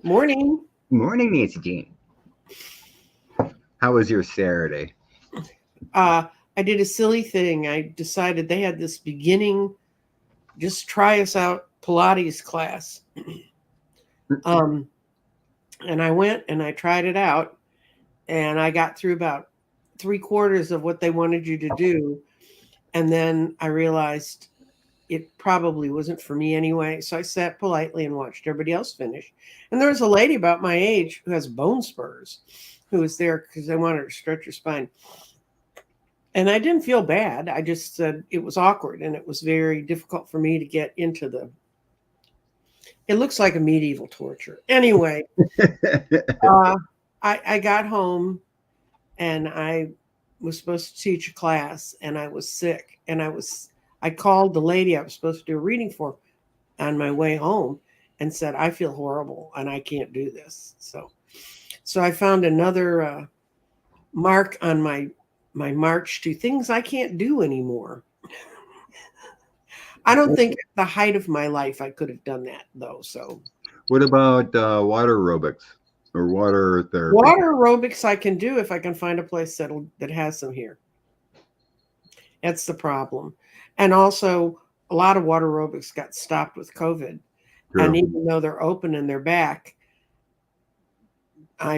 Morning. Morning, Nancy Jean. How was your Saturday? I did a silly thing. I decided they had this beginning, just try us out Pilates class. And I went and I tried it out, and I got through about 3/4 of what they wanted you to do. And then I realized it probably wasn't for me anyway. So I sat politely and watched everybody else finish. And there was a lady about my age who has bone spurs who was there because they wanted her to stretch her spine. And I didn't feel bad. I just said it was awkward and it was very difficult for me to get into it looks like a medieval torture. Anyway, I got home and I was supposed to teach a class and I was sick. And I called the lady I was supposed to do a reading for on my way home and said, I feel horrible and I can't do this. So I found another mark on my march to things I can't do anymore. I don't think at the height of my life I could have done that though. So what about water aerobics or water therapy? Water aerobics I can do if I can find a place that has some here. That's the problem. And also a lot of water aerobics got stopped with COVID. True. And even though they're open and they're back,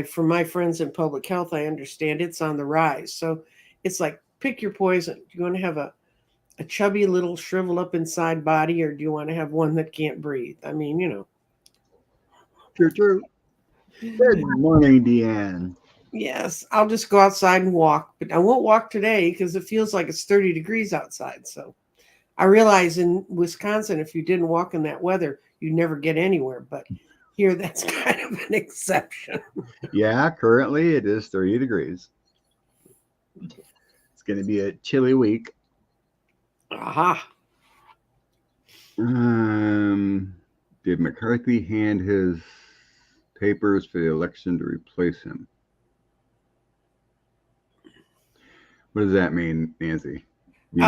from my friends in public health, I understand it's on the rise. So it's like, pick your poison. Do you want to have a chubby little shrivel up inside body, or do you want to have one that can't breathe? I mean, True. Good morning, Deanne. Yes, I'll just go outside and walk, but I won't walk today because it feels like it's 30 degrees outside. So I realize in Wisconsin, if you didn't walk in that weather, you'd never get anywhere. But here, that's kind of an exception. Yeah, currently it is 30 degrees. It's going to be a chilly week. Aha. Did McCarthy hand his papers for the election to replace him? What does that mean, Nancy? He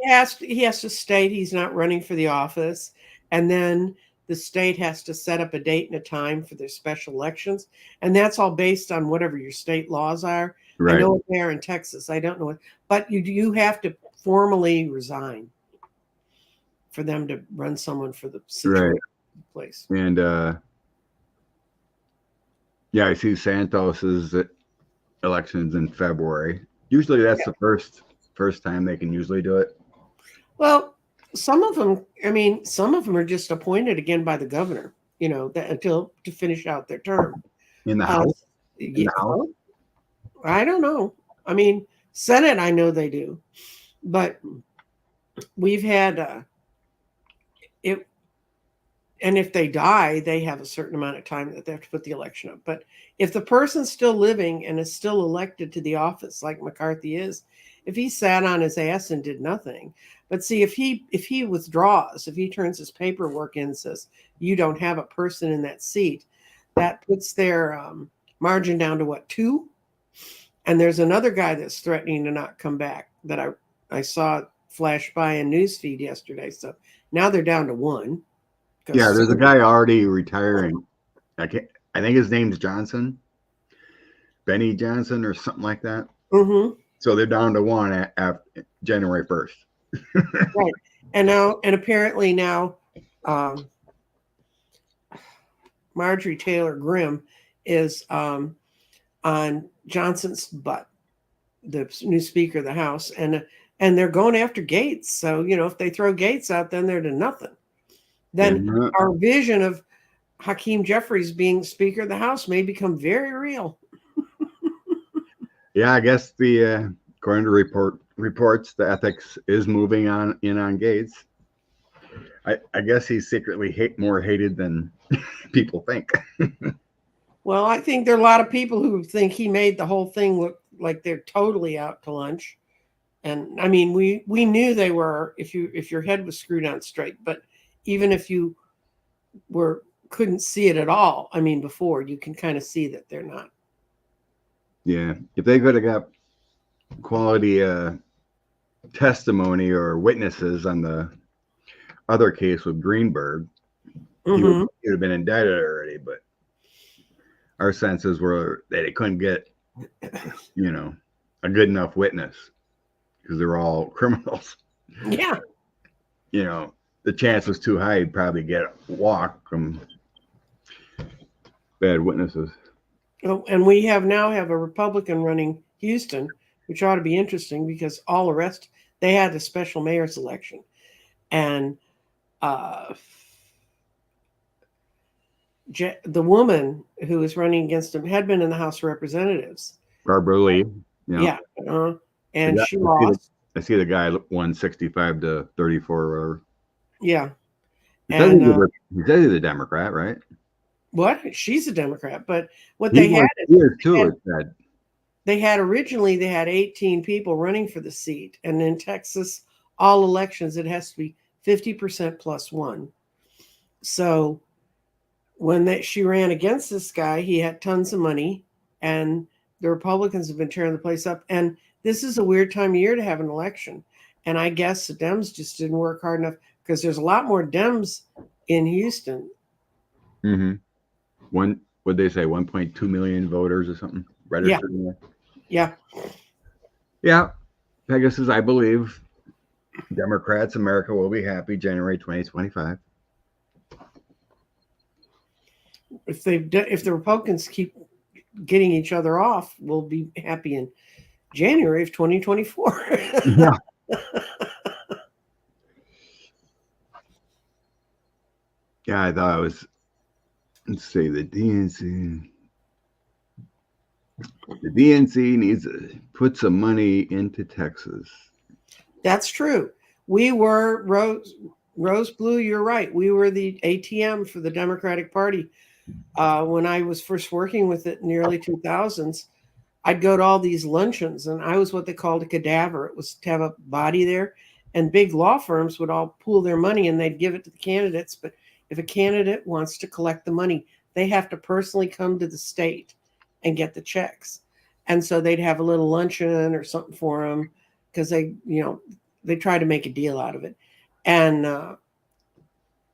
has to state he's not running for the office, and then the state has to set up a date and a time for their special elections, and that's all based on whatever your state laws are. Right. I know what they are in Texas. I don't know it, but you have to formally resign for them to run someone for the place. And yeah, I see Santos's elections in February. Usually that's the first time they can usually do it. Well, some of them are just appointed again by the governor, to finish out their term. In the House? In the House? I don't know. I mean, Senate, I know they do. But we've had it, and if they die, they have a certain amount of time that they have to put the election up. But if the person's still living and is still elected to the office, like McCarthy is, if he sat on his ass and did nothing, but see, if he withdraws, if he turns his paperwork in and says you don't have a person in that seat, that puts their margin down to 2? And there's another guy that's threatening to not come back that I saw flash by a news feed yesterday. So now they're down to 1. Yeah, there's a guy already retiring. I think his name's Johnson, Benny Johnson or something like that. Mm-hmm. So they're down to 1 at January 1st. Right. And apparently now Marjorie Taylor Greene is on Johnson's butt, the new Speaker of the House, and they're going after Gaetz. So if they throw Gaetz out, then they're to nothing. Then our vision of Hakeem Jeffries being Speaker of the House may become very real. Yeah, I guess according to reports, the ethics is moving on Gaetz. I guess he's secretly more hated than people think. Well, I think there are a lot of people who think he made the whole thing look like they're totally out to lunch. And I mean, we knew they were if your head was screwed on straight, but even if you couldn't see it at all, I mean, before, you can kind of see that they're not. Yeah, if they could have got quality testimony or witnesses on the other case with Greenberg, he would have been indicted already. But our senses were that it couldn't get, you know, a good enough witness because they're all criminals. Yeah. You know, the chance was too high. You'd probably get walk from bad witnesses. Oh, and we now have a Republican running Houston, which ought to be interesting because all the rest, they had a special mayor's election. And the woman who was running against him had been in the House of Representatives. Barbara Lee. Yeah. And she lost. I see the guy won 65 to 34 or whatever. Yeah. He says he's a Democrat, right? What? She's a Democrat. But what they had originally, they had 18 people running for the seat. And in Texas, all elections, it has to be 50% plus one. So when she ran against this guy, he had tons of money, and the Republicans have been tearing the place up. And this is a weird time of year to have an election. And I guess the Dems just didn't work hard enough because there's a lot more Dems in Houston. Mm-hmm. What'd they say, 1.2 million voters or something registered? Yeah. Yeah. Pegasus, I believe Democrats, America will be happy January 2025. If the Republicans keep getting each other off, we'll be happy in January of 2024. Yeah. Yeah, I thought it was, let's see, the DNC needs to put some money into Texas. That's true. We were Rose Blue, you're right. We were the ATM for the Democratic Party. When I was first working with it in the early 2000s, I'd go to all these luncheons, and I was what they called a cadaver. It was to have a body there, and big law firms would all pool their money, and they'd give it to the candidates. But if a candidate wants to collect the money, they have to personally come to the state and get the checks. And so they'd have a little luncheon or something for them because they try to make a deal out of it. And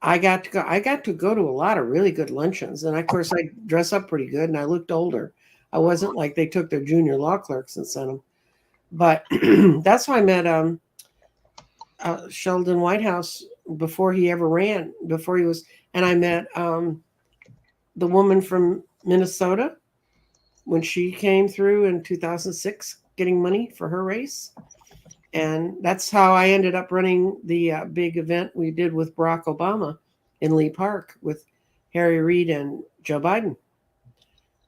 I got to go to a lot of really good luncheons. And of course, I dress up pretty good and I looked older. I wasn't like they took their junior law clerks and sent them. But that's how I met Sheldon Whitehouse before he ever ran, and I met the woman from Minnesota when she came through in 2006 getting money for her race. And that's how I ended up running the big event we did with Barack Obama in Lee Park with Harry Reid and Joe Biden.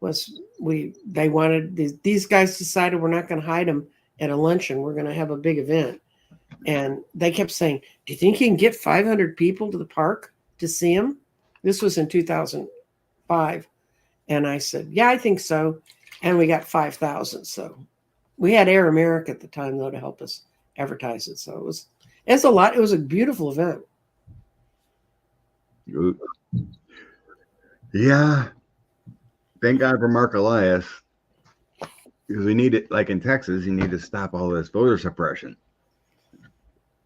They wanted these guys decided we're not going to hide them at a luncheon. We're going to have a big event. And they kept saying, do you think you can get 500 people to the park to see him? This was in 2005. And I said, yeah, I think so. And we got 5,000. So we had Air America at the time, though, to help us advertise it. So it's a lot. It was a beautiful event. Yeah. Thank God for Mark Elias. Because we need it, like in Texas, you need to stop all this voter suppression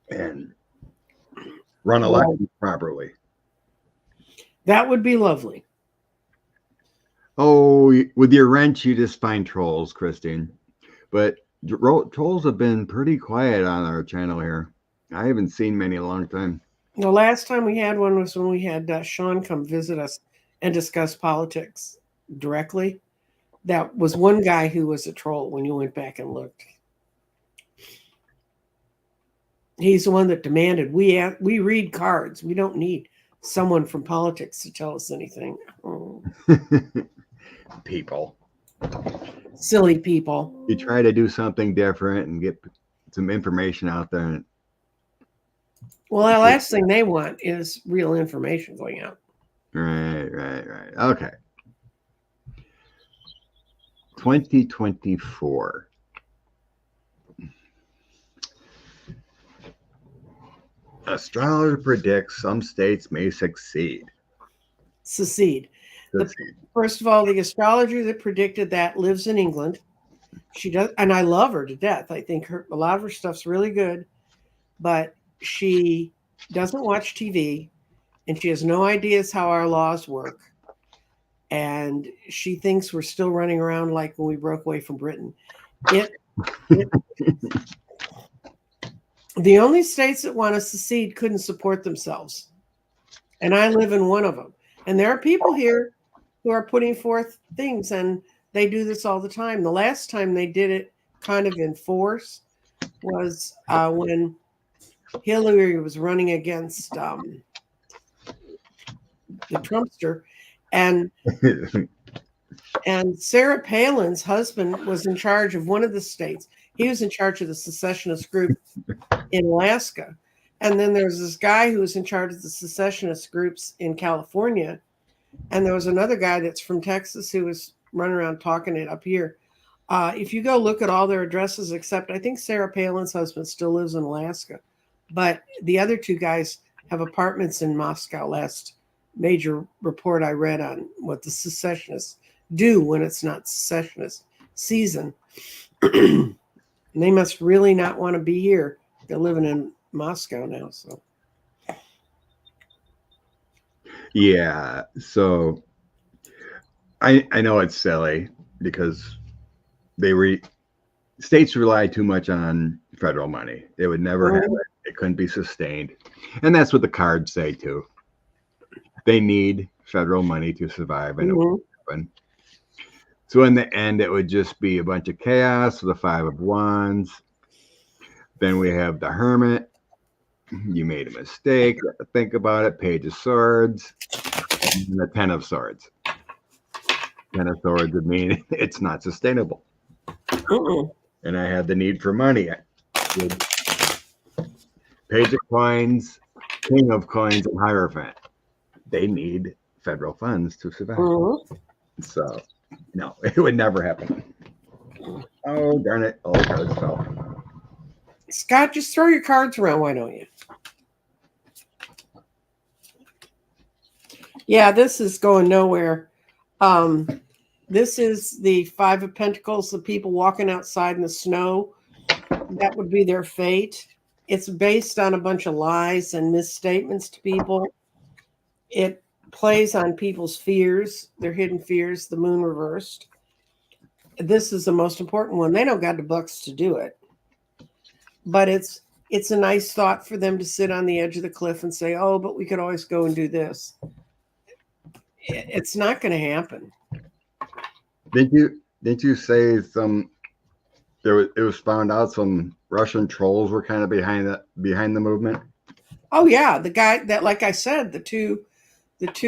and run elections properly. That would be lovely. Oh, with your wrench, you just find trolls, Christine. But trolls have been pretty quiet on our channel here. I haven't seen many in a long time. The last time we had one was when we had Sean come visit us and discuss politics directly. That was one guy who was a troll when you went back and looked. He's the one that demanded we read cards. We don't need someone from politics to tell us anything. Oh. People. Silly people. You try to do something different and get some information out there. Well, the last thing they want is real information going out. Right. Okay. 2024. Astrologer predicts some states may succeed. Secede. First of all, the astrologer that predicted that lives in England. She does, and I love her to death. I think a lot of her stuff's really good, but she doesn't watch TV, and she has no ideas how our laws work. and she thinks we're still running around like when we broke away from Britain. It the only states that want to secede couldn't support themselves, and I live in one of them. And there are people here who are putting forth things, and they do this all the time. The last time they did it kind of in force was when Hillary was running against the Trumpster, and Sarah Palin's husband was in charge of one of the states. He was in charge of the secessionist group in Alaska. And then there's this guy who was in charge of the secessionist groups in California. And there was another guy that's from Texas who was running around talking it up here. If you go look at all their addresses, except I think Sarah Palin's husband still lives in Alaska. But the other two guys have apartments in Moscow. Last major report I read on what the secessionists do when it's not secessionist season. They must really not want to be here. They're living in Moscow now. So yeah. So I know it's silly because states rely too much on federal money. They would never have it. It couldn't be sustained. And that's what the cards say too. They need federal money to survive, and it won't happen. So in the end, it would just be a bunch of chaos with the 5 of Wands. Then we have the Hermit. You made a mistake. You have to think about it. Page of Swords. And the 10 of Swords. 10 of Swords would mean it's not sustainable. And I had the need for money. Page of Coins, King of Coins, and Hierophant. They need federal funds to survive. So, no, it would never happen. Oh, darn it. All the cards fell. Scott, just throw your cards around, why don't you? Yeah, this is going nowhere. This is the 5 of Pentacles, the people walking outside in the snow. That would be their fate. It's based on a bunch of lies and misstatements to people. It plays on people's fears, their hidden fears, the moon reversed. This is the most important one. They don't got the bucks to do it. But it's a nice thought for them to sit on the edge of the cliff and say, oh, but we could always go and do this. It's not going to happen. Didn't you say it was found out some Russian trolls were kind of behind the movement? Oh yeah, the guy that, like I said, the two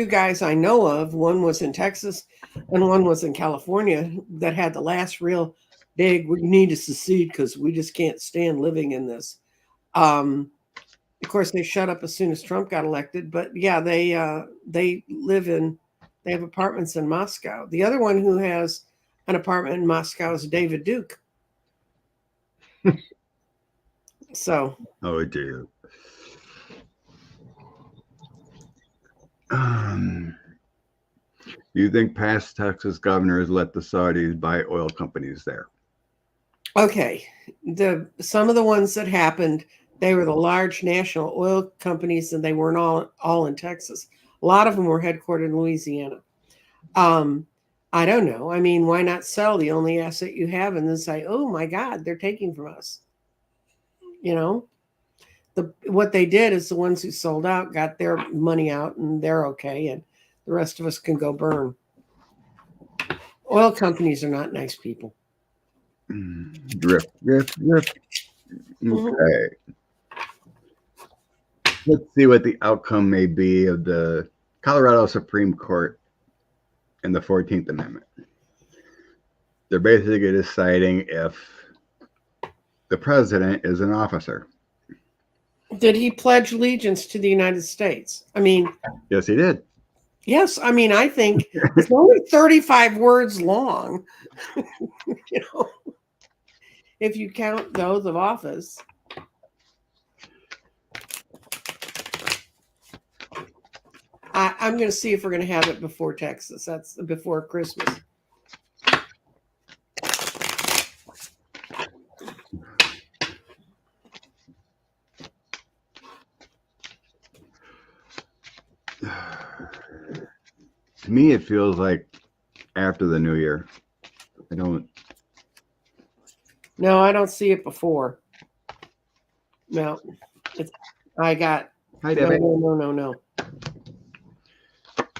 guys I know of, one was in Texas and one was in California, that had the last real big, we need to secede because we just can't stand living in this. Of course, they shut up as soon as Trump got elected, but yeah, they have apartments in Moscow. The other one who has an apartment in Moscow is David Duke. So. Oh, dear. Do you think past Texas governors let the Saudis buy oil companies there? Okay. Some of the ones that happened, they were the large national oil companies, and they weren't all in Texas. A lot of them were headquartered in Louisiana. I don't know. I mean, why not sell the only asset you have and then say, oh my God, they're taking from us? You know, what they did is the ones who sold out got their money out and they're okay. And the rest of us can go burn. Oil companies are not nice people. Drift. Okay. Let's see what the outcome may be of the Colorado Supreme Court and the 14th Amendment. They're basically deciding if the president is an officer. Did he pledge allegiance to the United States? I mean, yes, he did. Yes, I mean, I think it's only 35 words long. You know, if you count the oath of office. I'm going to see if we're going to have it before Texas. That's before Christmas. To me, it feels like after the new year. I don't. No, I don't see it before. No, I got Hi, no, Debbie. no.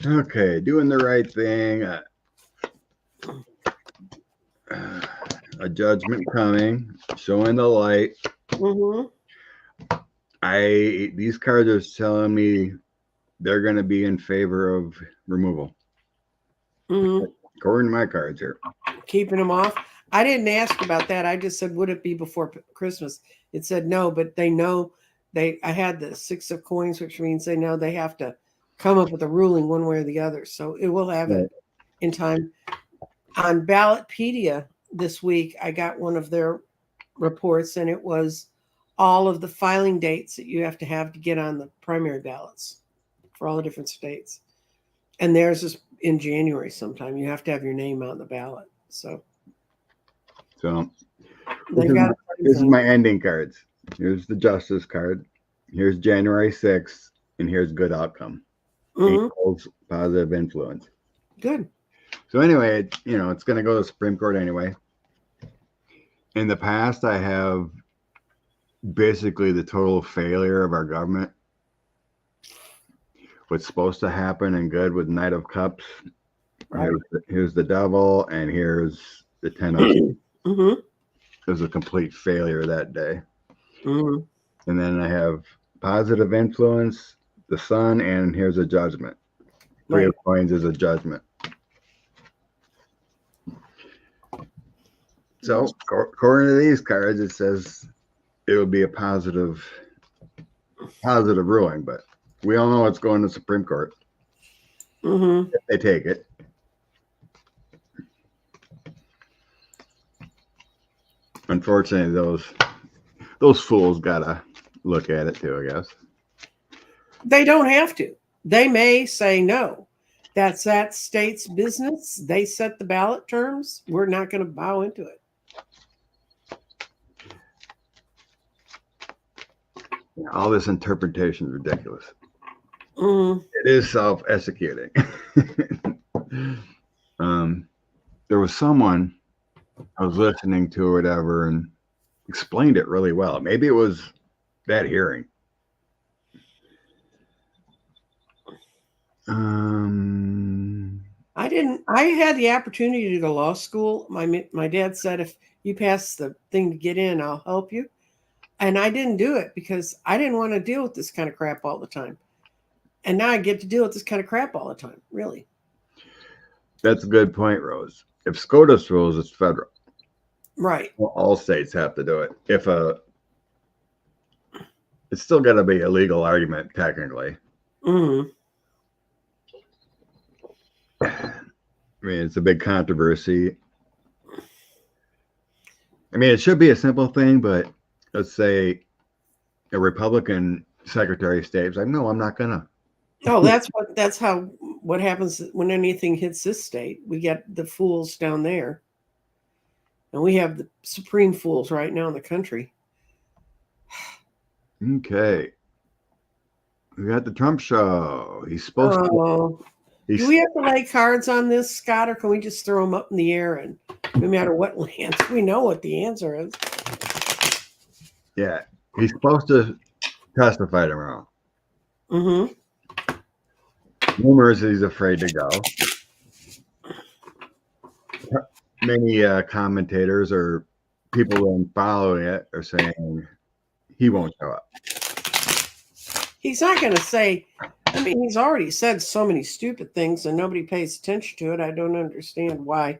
Okay, doing the right thing. A judgment coming, showing the light. Mm-hmm. These cards are telling me they're going to be in favor of removal. Mm-hmm. According to my cards here. Keeping them off. I didn't ask about that. I just said, would it be before Christmas? It said no, but they know I had the 6 of coins, which means they know they have to come up with a ruling one way or the other. So it will have it in time. On Ballotpedia this week, I got one of their reports, and it was all of the filing dates that you have to get on the primary ballots for all the different states. And theirs is in January sometime. You have to have your name on the ballot. So this is my ending cards. Here's the justice card. Here's January 6th, and here's good outcome. Equals positive influence. Good. So anyway, it's going to go to the Supreme Court anyway. In the past, I have basically the total failure of our government. What's supposed to happen and good with Knight of Cups. Right. Here's the devil, and here's the 10 of It was a complete failure that day. And then I have positive influence, the sun, and here's a judgment. 3 of coins is a judgment. So according to these cards, it says it would be a positive ruling, but we all know it's going to the Supreme Court. If they take it. Unfortunately, those fools gotta look at it too, I guess. They don't have to. They may say no. That's that state's business. They set the ballot terms. We're not going to bow into it. All this interpretation is ridiculous. It is self-executing. There was someone I was listening to or whatever and explained it really well. Maybe it was that hearing. I had the opportunity to go to law school. My dad said, if you pass the thing to get in, I'll help you. And I didn't do it because I didn't want to deal with this kind of crap all the time. And now I get to deal with this kind of crap all the time, really. That's a good point, Rose. If SCOTUS rules, it's federal. Right. Well, all states have to do it. It's still got to be a legal argument, technically. I mean, it's a big controversy. I mean, it should be a simple thing, but let's say a Republican Secretary of State is like, no, I'm not gonna. Oh, that's what happens when anything hits this state. We get the fools down there. And we have the supreme fools right now in the country. Okay. We got the Trump show. He's supposed to. Do we have to lay cards on this, Scott, or can we just throw them up in the air and no matter what lands, we know what the answer is? Yeah. He's supposed to testify tomorrow. Rumors he's afraid to go. Many commentators or people who are following it are saying he won't show up. He's not going to say, I mean, he's already said so many stupid things and nobody pays attention to it. I don't understand why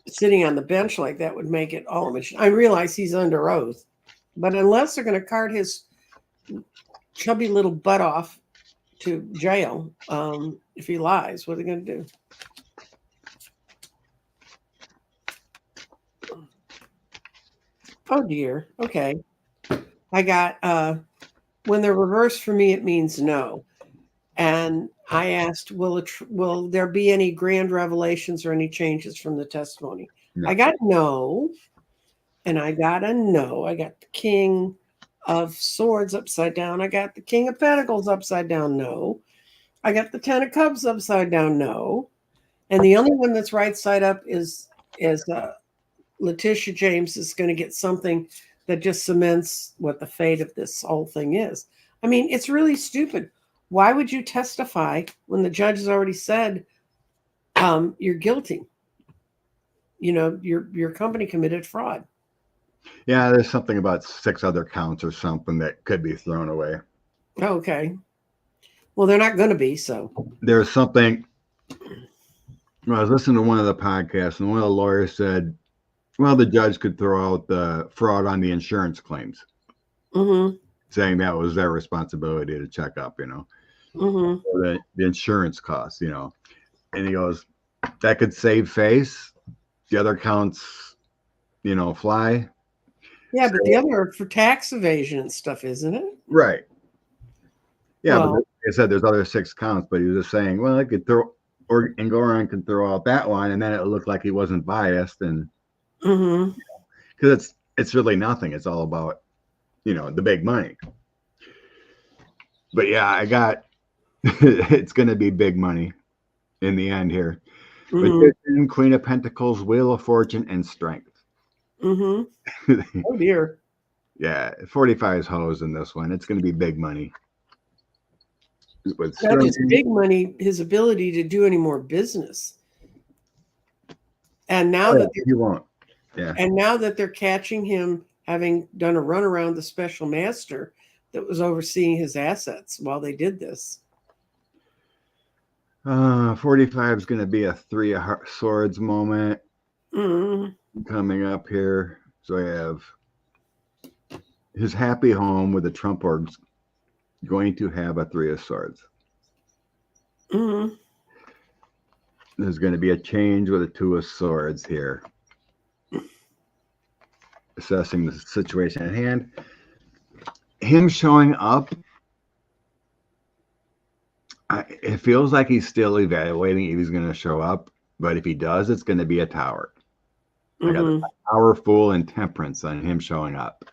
sitting on the bench like that would make it all. I realize he's under oath, but unless they're going to cart his chubby little butt off to jail, if he lies, what are they going to do? Oh dear. Okay. I got, when they're reversed for me, it means no. And I asked, will there be any grand revelations or any changes from the testimony? No. I got no. And I got a no. I got the King of Swords upside down. I got the King of Pentacles upside down. No. I got the 10 of Cubs upside down, no. And the only one that's right side up is Letitia James is going to get something that just cements what the fate of this whole thing is. I mean, it's really stupid. Why would you testify when the judge has already said you're guilty? Your company committed fraud. Yeah, there's something about 6 other counts or something that could be thrown away. Okay. Well, they're not going to be, so. There's something. I was listening to one of the podcasts, and one of the lawyers said, well, the judge could throw out the fraud on the insurance claims, saying that was their responsibility to check up, or the insurance costs, And he goes, that could save face. The other counts, fly. Yeah, but the other for tax evasion and stuff, isn't it? Right. Yeah, Well, but like I said, there's other 6 counts, but he was just saying, well, I could throw, and Goran can throw out that one, and then it looked like he wasn't biased, and because it's really nothing. It's all about, the big money. But yeah, I got it's going to be big money in the end here. Magician, Queen of Pentacles, Wheel of Fortune, and Strength. Oh dear. Yeah, 45 is hose in this one. It's going to be big money. With Not just big money, his ability to do any more business. And now you won't. Yeah. And now that they're catching him having done a run around the special master that was overseeing his assets while they did this. 45 is going to be a 3 of Swords moment coming up here. So I have his happy home with the Trump org's going to have a 3 of Swords. There's going to be a change with a 2 of Swords here. Assessing the situation at hand. Him showing up, it feels like he's still evaluating if he's going to show up, but if he does, it's going to be a Tower. I got a Tower, Fool, and Temperance on him showing up.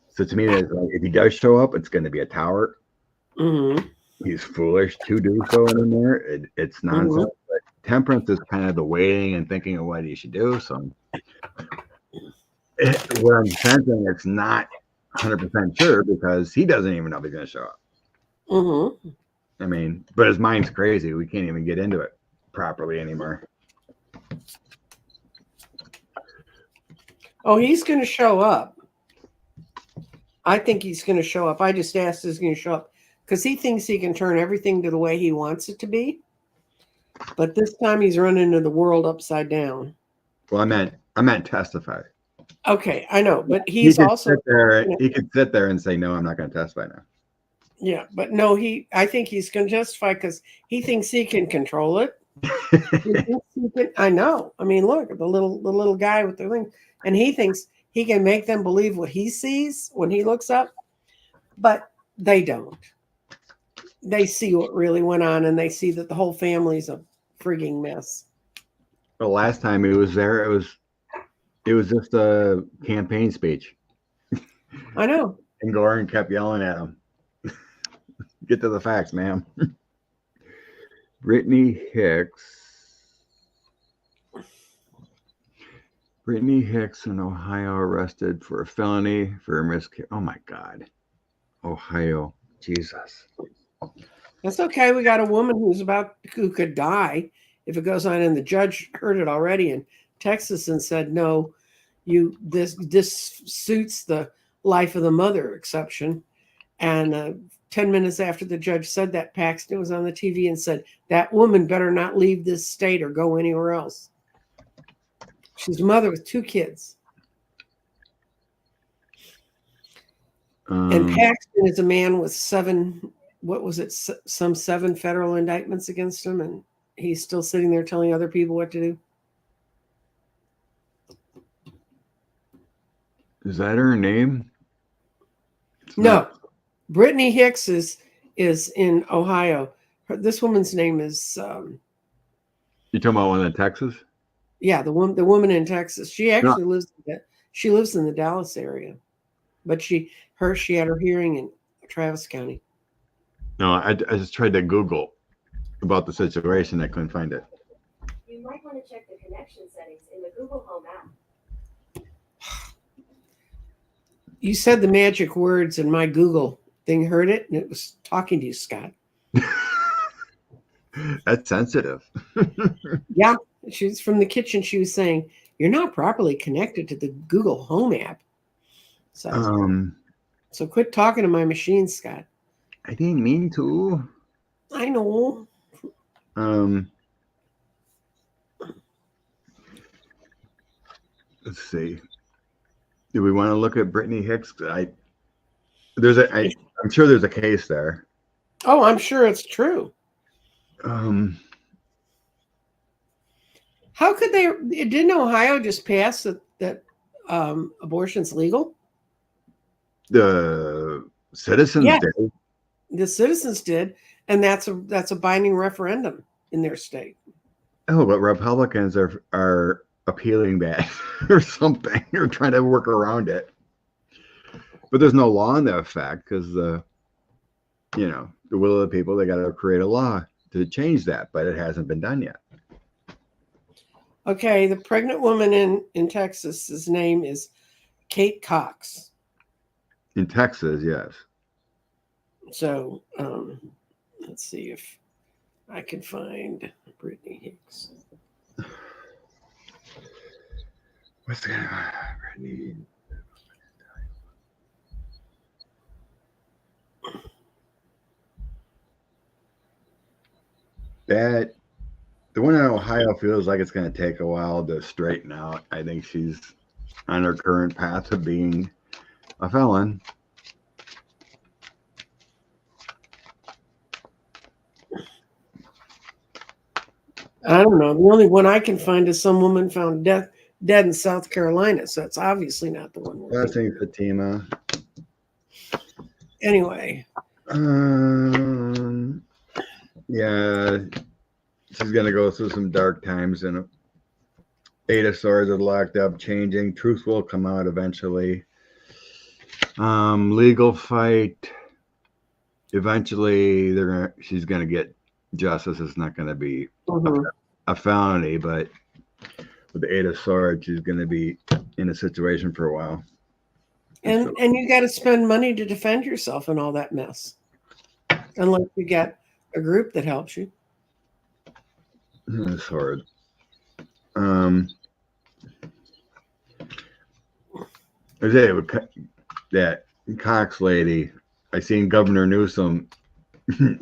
So to me, it's like, if he does show up, it's going to be a Tower. He's foolish to do so in there. It's nonsense. But Temperance is kind of the waiting and thinking of what he should do. So what I'm sensing, it's not 100% sure because he doesn't even know if he's going to show up. I mean, but his mind's crazy. We can't even get into it properly anymore. Oh, he's going to show up. I think he's going to show up. I just asked if he's going to show up because he thinks he can turn everything to the way he wants it to be. But this time he's running into the world upside down. Well, I meant testify. Okay, I know, but he's also he could sit there and say, "No, I'm not going to testify now." Yeah, but no, I think he's going to testify because he thinks he can control it. I know. I mean, look at the little guy with the thing, and he thinks he can make them believe what he sees when he looks up, but they don't. They see what really went on, and they see that the whole family's a frigging mess. The last time he was there, it was just a campaign speech. I know. And Goran kept yelling at him. Get to the facts, ma'am. Brittany Hicks in Ohio arrested for a felony for miscarriage. Oh my God. Ohio. Jesus. That's okay. We got a woman who could die if it goes on, and the judge heard it already in Texas and said, no, this suits the life of the mother exception. And 10 minutes after the judge said that, Paxton was on the TV and said, that woman better not leave this state or go anywhere else. She's a mother with 2 kids. And Paxton is a man with 7 federal indictments against him, and he's still sitting there telling other people what to do. Is that her name? No. Brittany Hicks is in Ohio. This woman's name is You talking about one in Texas? Yeah, the woman in Texas. She actually lives in the Dallas area. But she had her hearing in Travis County. No, I just tried to Google about the situation. I couldn't find it. You might want to check the connection settings in the Google Home app. You said the magic words, and my Google thing heard it, and it was talking to you, Scott. That's sensitive. Yeah, she's from the kitchen. She was saying, "You're not properly connected to the Google Home app." So quit talking to my machine, Scott. I didn't mean to. I know. Let's see. Do we want to look at Brittany Hicks? I'm sure there's a case there. Oh, I'm sure it's true. How could they? Didn't Ohio just pass that abortion's legal? The citizens did. The citizens did, and that's a binding referendum in their state. Oh, but Republicans are appealing that or something. They're trying to work around it. But there's no law in that effect because the will of the people, they got to create a law to change that, but it hasn't been done yet. Okay, the pregnant woman in Texas, his name is Kate Cox. In Texas, yes. So let's see if I can find Brittany Hicks. What's the Brittany? That the one in Ohio feels like it's going to take a while to straighten out. I think she's on her current path of being a felon. I don't know. The only one I can find is some woman found dead in South Carolina. So it's obviously not the one. I think Fatima. Anyway. Yeah, she's gonna go through some dark times, and Eight of Swords are locked up, changing. Truth will come out eventually. Legal fight. Eventually, she's gonna get justice. It's not gonna be a felony, but with the Eight of Swords, she's gonna be in a situation for a while. And you got to spend money to defend yourself in all that mess, unless you get a group that helps you. It's hard. That Cox lady, I seen Governor Newsom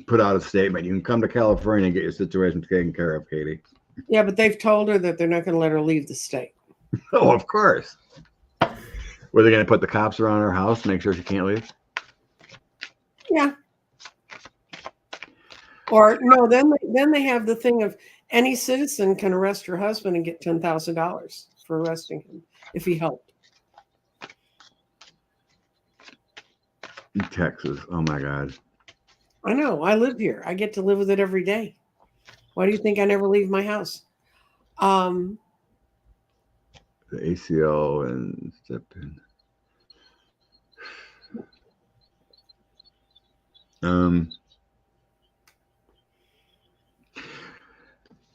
put out a statement. You can come to California and get your situation taken care of, Katie. Yeah, but they've told her that they're not going to let her leave the state. Oh, of course. Were they going to put the cops around her house, make sure she can't leave? Yeah. Or no, then they have the thing of any citizen can arrest her husband and get $10,000 for arresting him if he helped. In Texas, oh my God. I know. I live here. I get to live with it every day. Why do you think I never leave my house? The ACL and step in.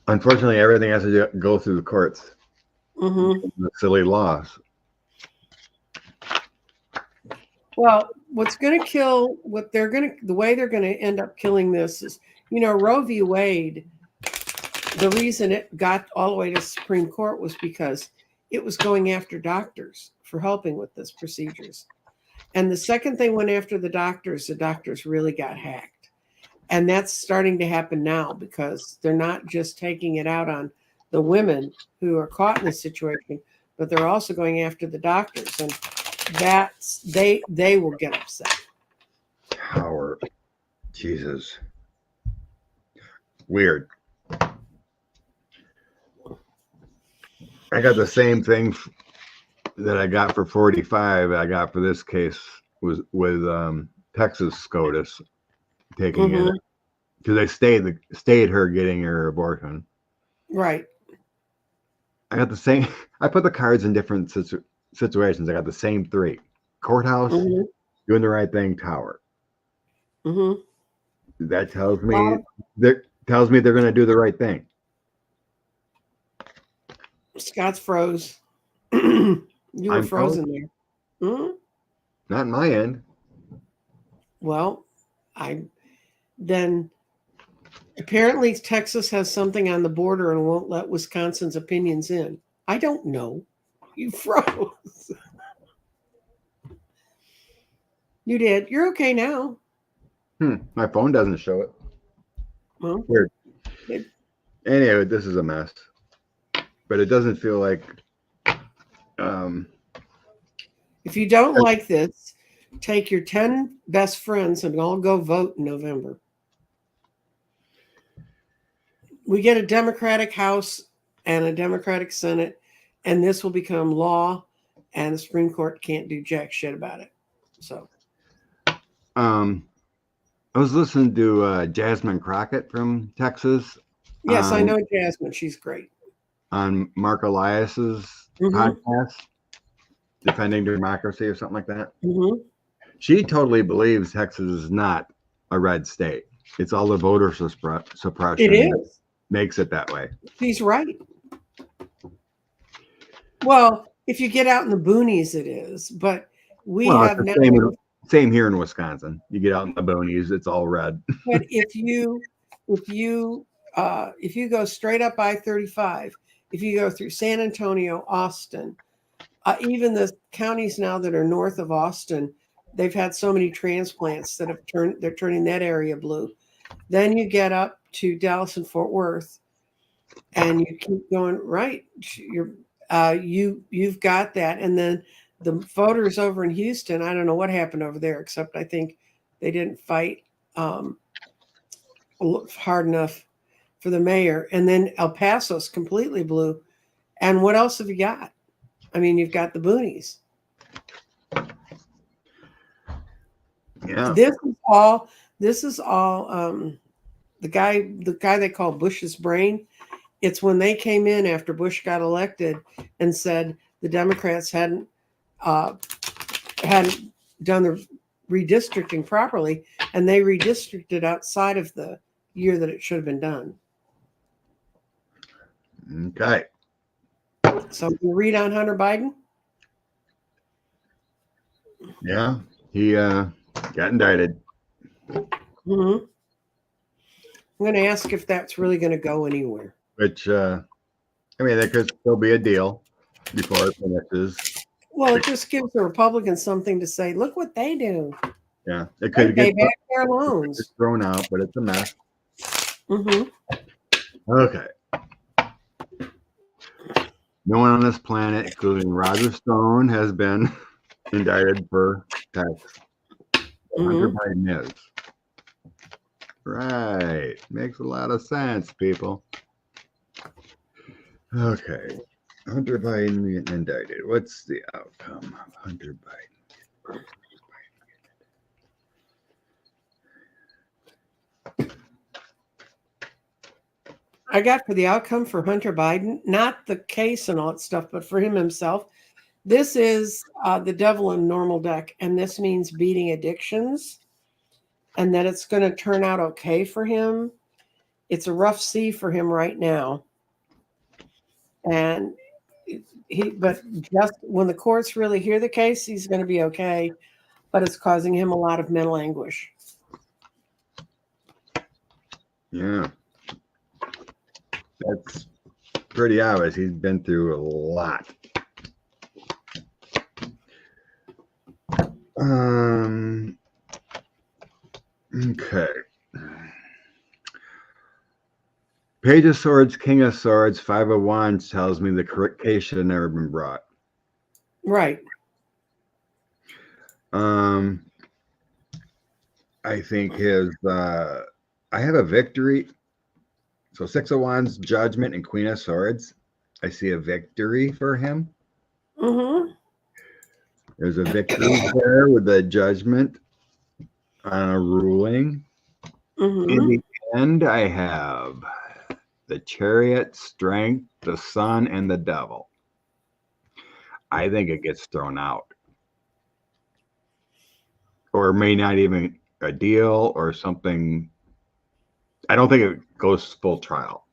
Unfortunately, everything has to go through the courts. The silly laws. Well, what's going to kill the way they're going to end up killing this is, Roe v. Wade. The reason it got all the way to Supreme Court was because it was going after doctors for helping with this procedures. And the second they went after the doctors really got hacked. And that's starting to happen now because they're not just taking it out on the women who are caught in this situation, but they're also going after the doctors. And they will get upset. Howard. Jesus. Weird. I got the same thing that I got for 45. I got for this case was with Texas SCOTUS taking it because they stayed her getting her abortion. Right. I got the same. I put the cards in different situations. I got the same three: courthouse, doing the right thing, tower. That tells me Well- they're going to do the right thing. Scott's froze. You were I'm frozen there. Mhm. Not in my end. Well, then apparently Texas has something on the border and won't let Wisconsin's opinions in. I don't know. You froze. You did. You're okay now. My phone doesn't show it. Well, Weird. it- Anyway, this is a mess. But it doesn't feel like if you don't like this, take your 10 best friends and all go vote in November. We get a Democratic House and a Democratic Senate, and this will become law, and the Supreme Court can't do jack shit about it. So, I was listening to Jasmine Crockett from Texas yes, I know Jasmine. She's great. on Mark Elias's podcast, Defending Democracy or something like that. Mm-hmm. She totally believes Texas is not a red state. It's all the voter suppression. It is. Makes it that way. She's right. Well, if you get out in the boonies, it is. But we have it's now. the same here in Wisconsin. You get out in the boonies, it's all red. But if you go straight up I-35, if you go through San Antonio, Austin, even the counties now that are north of Austin, they've had so many transplants that they're turning that area blue. Then you get up to Dallas and Fort Worth, and you keep going right. You've got that, and then the voters over in Houston. I don't know what happened over there, except I think they didn't fight hard enough for the mayor. And then El Paso's completely blue. And what else have you got? I mean, you've got the boonies. Yeah. This is all the guy they call Bush's brain. It's when they came in after Bush got elected and said the Democrats hadn't done the redistricting properly, and they redistricted outside of the year that it should have been done. Okay. So you read on Hunter Biden? Yeah. He got indicted. Mm-hmm. I'm going to ask if that's really going to go anywhere. Which, I mean, there could still be a deal before it finishes. Well, it just gives the Republicans something to say. Look what they do. Yeah. It They could pay get back their loans. thrown out, but it's a mess. Mm-hmm. Okay. No one on this planet, including Roger Stone, has been indicted for tax. Hunter Biden is. Right. Makes a lot of sense, people. Okay. Hunter Biden getting indicted. What's the outcome of Hunter Biden? I got for the outcome for Hunter Biden, not the case and all that stuff, but for him himself. This is the devil in normal deck, and this means beating addictions, and that it's going to turn out okay for him. It's a rough sea for him right now, and but just when the courts really hear the case, he's going to be okay, but it's causing him a lot of mental anguish. Yeah. That's pretty obvious. He's been through a lot. Okay. Page of Swords, King of Swords, Five of Wands tells me the case should have never been brought. Right. I think I have a victory. So Six of Wands, Judgment, and Queen of Swords. I see a victory for him. Mm-hmm. There's a victory there with the Judgment on a ruling. Mm-hmm. In the end, I have the Chariot, Strength, the Sun, and the Devil. I think it gets thrown out. Or may not even a deal or something I don't think it goes full trial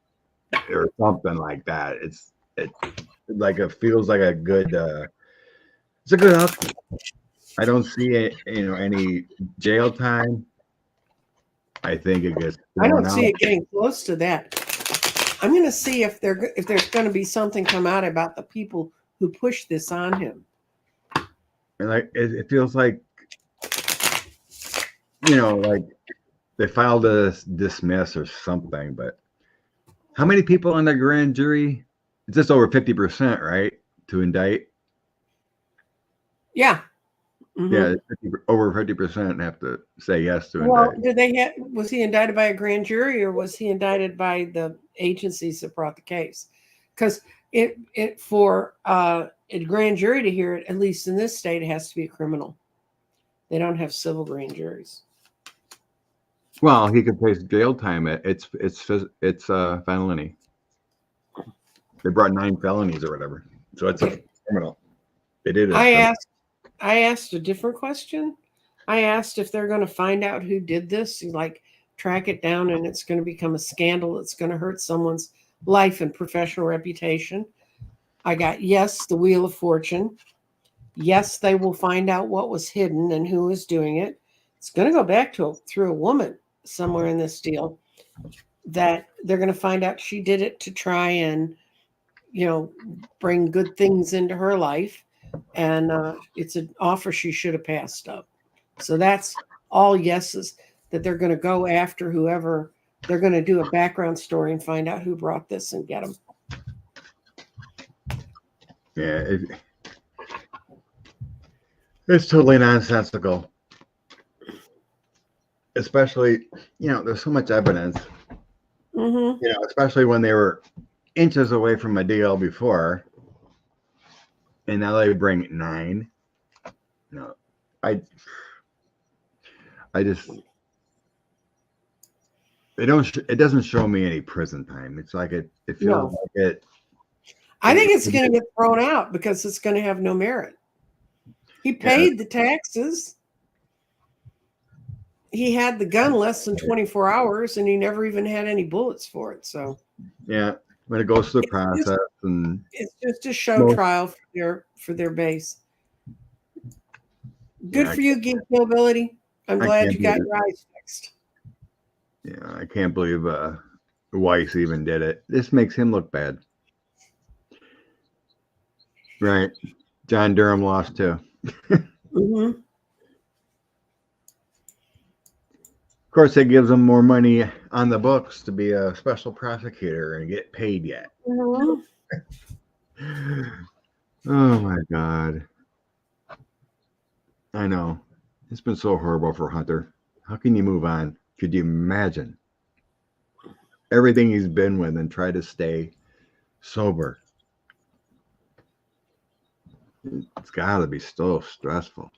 or something like that. It like it feels like a good it's a good outcome. I don't see any jail time. I think it gets I thrown don't out. see it getting close to that. I'm going to see if there's going to be something come out about the people who pushed this on him. And like it feels like like they filed a dismiss or something, but how many people on the grand jury? It's just over 50%, right? To indict. Yeah. Mm-hmm. Yeah, over 50% have to say yes to Well, indict. was he indicted by a grand jury or was he indicted by the agencies that brought the case? Because for a grand jury to hear it, at least in this state, it has to be a criminal. They don't have civil grand juries. Well, he could face jail time. It's a felony. They brought 9 felonies or whatever, so it's a criminal. They did it. I asked a different question. I asked if they're going to find out who did this, like track it down, and it's going to become a scandal that's going to hurt someone's life and professional reputation. I got yes, the Wheel of Fortune. Yes, they will find out what was hidden and who was doing it. It's going to go back through a woman somewhere in this deal that they're going to find out she did it to try and, bring good things into her life. And it's an offer she should have passed up. So that's all yeses, that they're going to go after whoever. They're going to do a background story and find out who brought this and get them. Yeah, it's totally nonsensical. Especially, there's so much evidence. Mm-hmm. Especially when they were inches away from a deal before, and now they bring 9. No, I just it doesn't show me any prison time. It's like it feels like it. I think it's going to get thrown out because it's going to have no merit. He paid the taxes. He had the gun less than 24 hours, and he never even had any bullets for it. So, yeah, when it goes through the process, and it's just a show trial for their base. Good for you, Geek Hillbilly. I'm glad you got your eyes fixed. Yeah, I can't believe Weiss even did it. This makes him look bad. Right. John Durham lost too. Mm-hmm. Of course, it gives him more money on the books to be a special prosecutor and get paid yet. Mm-hmm. Oh my God. I know. It's been so horrible for Hunter. How can you move on? Could you imagine everything he's been with and try to stay sober? It's got to be so stressful.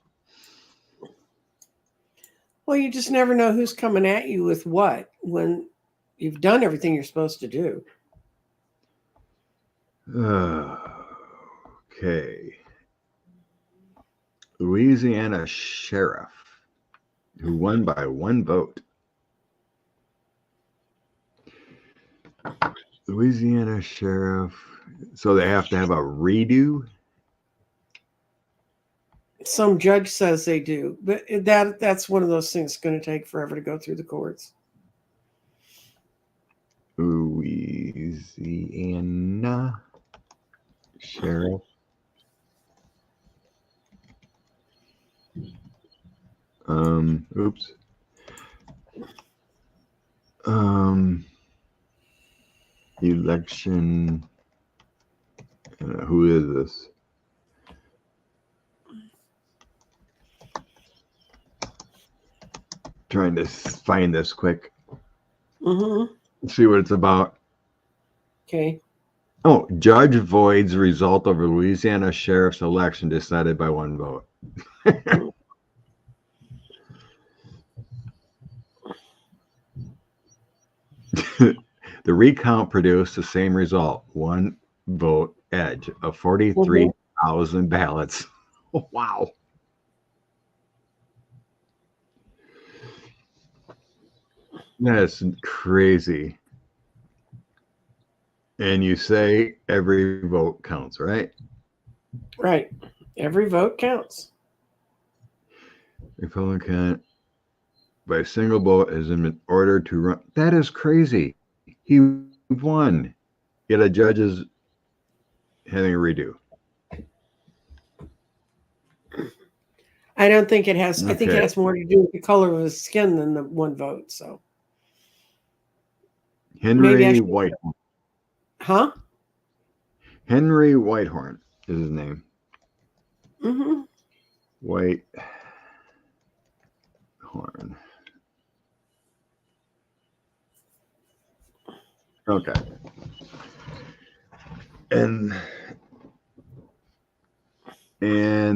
Well, you just never know who's coming at you with what when you've done everything you're supposed to do. Okay. Louisiana sheriff who won by 1 vote. Louisiana sheriff. So they have to have a redo? Some judge says they do, but that's one of those things going to take forever to go through the courts. Louisiana sheriff. Oops. Election. Who is this? Trying to find this quick. Mm-hmm. See what it's about. Okay. Oh, judge voids result of Louisiana sheriff's election decided by 1 vote. The recount produced the same result, 1 vote edge of 43,000 ballots. Wow. That's crazy. And you say every vote counts, right? Right. Every vote counts. Republican by a single vote is in order to run. That is crazy. He won. Yet a judge is having a redo. I don't think it has. I think it Okay. has more to do with the color of his skin than the one vote. So maybe I Henry should. Whitehorn. Huh? Henry Whitehorn is his name. Mm-hmm. Whitehorn. Okay. And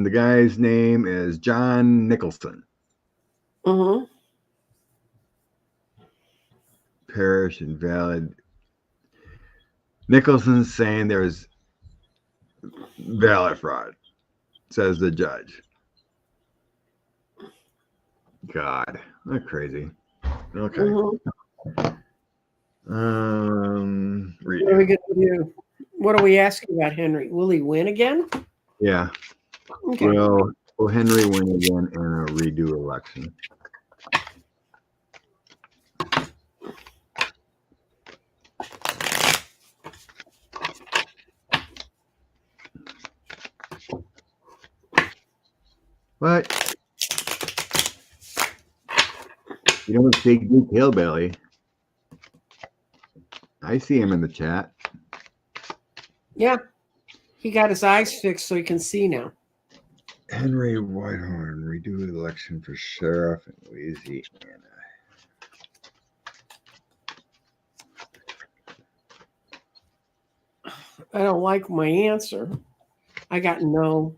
the guy's name is John Nicholson. Mm-hmm. Parish invalid. Nicholson's saying there's ballot fraud, says the judge. God, that's crazy. Okay. Mm-hmm. What are we Redo. going to do? What are we asking about Henry? Will he win again? Yeah. Okay. Will Henry win again in a redo election? What? You don't speak Duke Hillbilly. I see him in the chat. Yeah. He got his eyes fixed so he can see now. Henry Whitehorn, redo election for sheriff in Louisiana. I don't like my answer. I got no.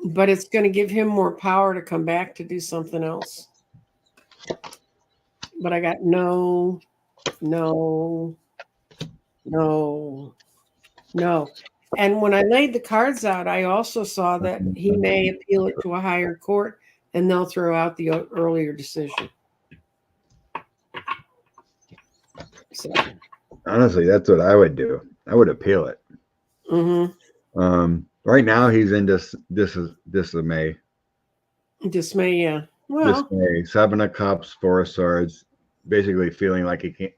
But it's going to give him more power to come back to do something else. But I got no. And when I laid the cards out, I also saw that he may appeal it to a higher court and they'll throw out the earlier decision. So, Honestly, that's what I would do. I would appeal it. mm-hmm. Right now, he's in dismay. Dismay, yeah. Well, Dismay. 7 of Cups, 4 of Swords. Basically, feeling like he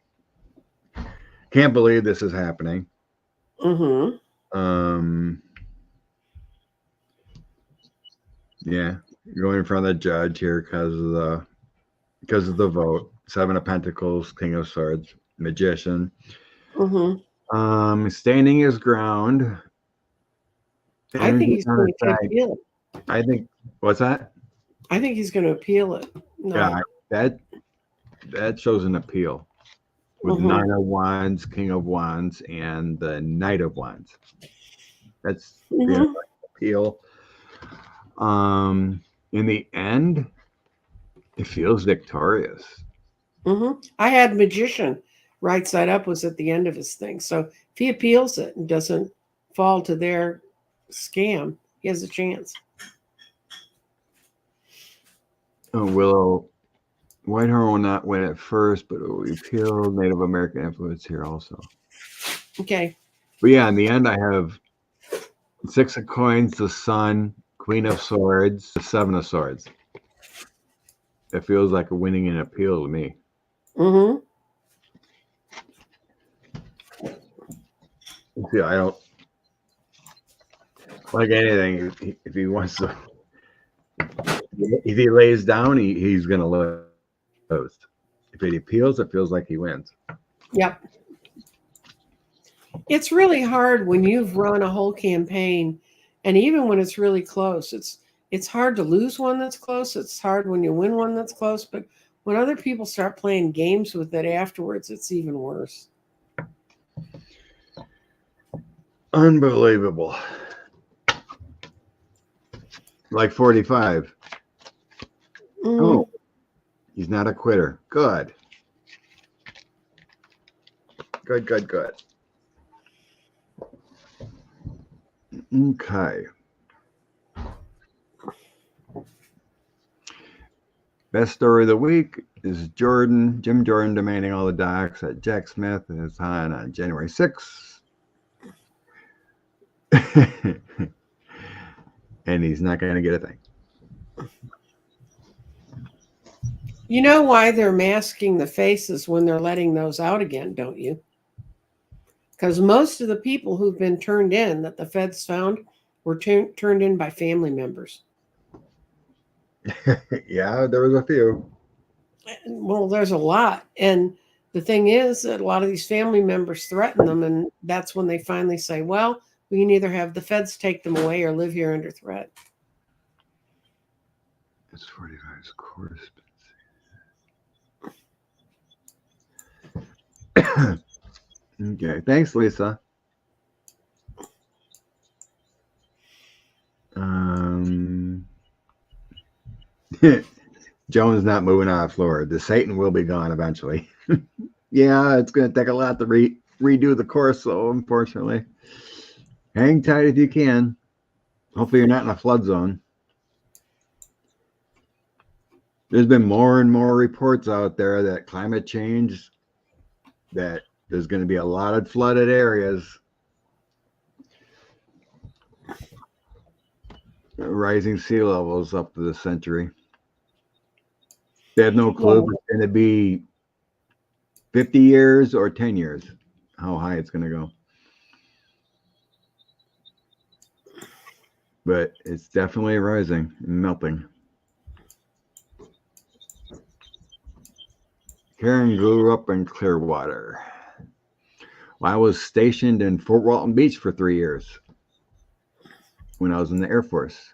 can't believe this is happening. mm-hmm. Yeah, going in front of the judge here because of the vote. 7 of Pentacles, King of Swords, Magician. Mm-hmm. Standing his ground. I think he's going to appeal it. I think, what's that? I think he's going to appeal it. No. Yeah, that shows an appeal with Mm-hmm. 9 of Wands, King of Wands, and the Knight of Wands. That's Mm-hmm. appeal. In the end, it feels victorious. Mm-hmm. I had Magician right side up was at the end of his thing. So if he appeals it and doesn't fall to their scam, he has a chance. Willow Whitehorn will not win at first, but it will appeal. Native American influence here also. Okay. But yeah, in the end, I have 6 of Coins, the Sun, Queen of Swords, the 7 of Swords. It feels like a winning an appeal to me. Mm-hmm. See, I don't like anything. If he wants to, if he lays down, he's going to lose. If he appeals, it feels like he wins. Yep. It's really hard when you've run a whole campaign, and even when it's really close, it's hard to lose one that's close. It's hard when you win one that's close, but when other people start playing games with it afterwards, it's even worse. Unbelievable. Like 45. Mm-hmm. Oh, he's not a quitter. Good. Good. Okay. Best story of the week is Jim Jordan demanding all the docs at Jack Smith is on January 6th. And he's not going to get a thing. You know why they're masking the faces when they're letting those out again, don't you? Because most of the people who've been turned in that the feds found were turned in by family members. Yeah, there was a few. Well, there's a lot. And the thing is that a lot of these family members threaten them. And that's when they finally say, well, we can either have the feds take them away or live here under threat. It's 45's correspondence. Okay, thanks, Lisa. Jones not moving out of Florida. The Satan will be gone eventually. Yeah, it's going to take a lot to redo the course, though, unfortunately. Hang tight if you can. Hopefully you're not in a flood zone. There's been more and more reports out there that climate change, that there's going to be a lot of flooded areas. Rising sea levels up to this century. They have no clue if it's going to be 50 years or 10 years, how high it's going to go. But it's definitely rising and melting. Karen grew up in Clearwater. Well, I was stationed in Fort Walton Beach for 3 years when I was in the Air Force.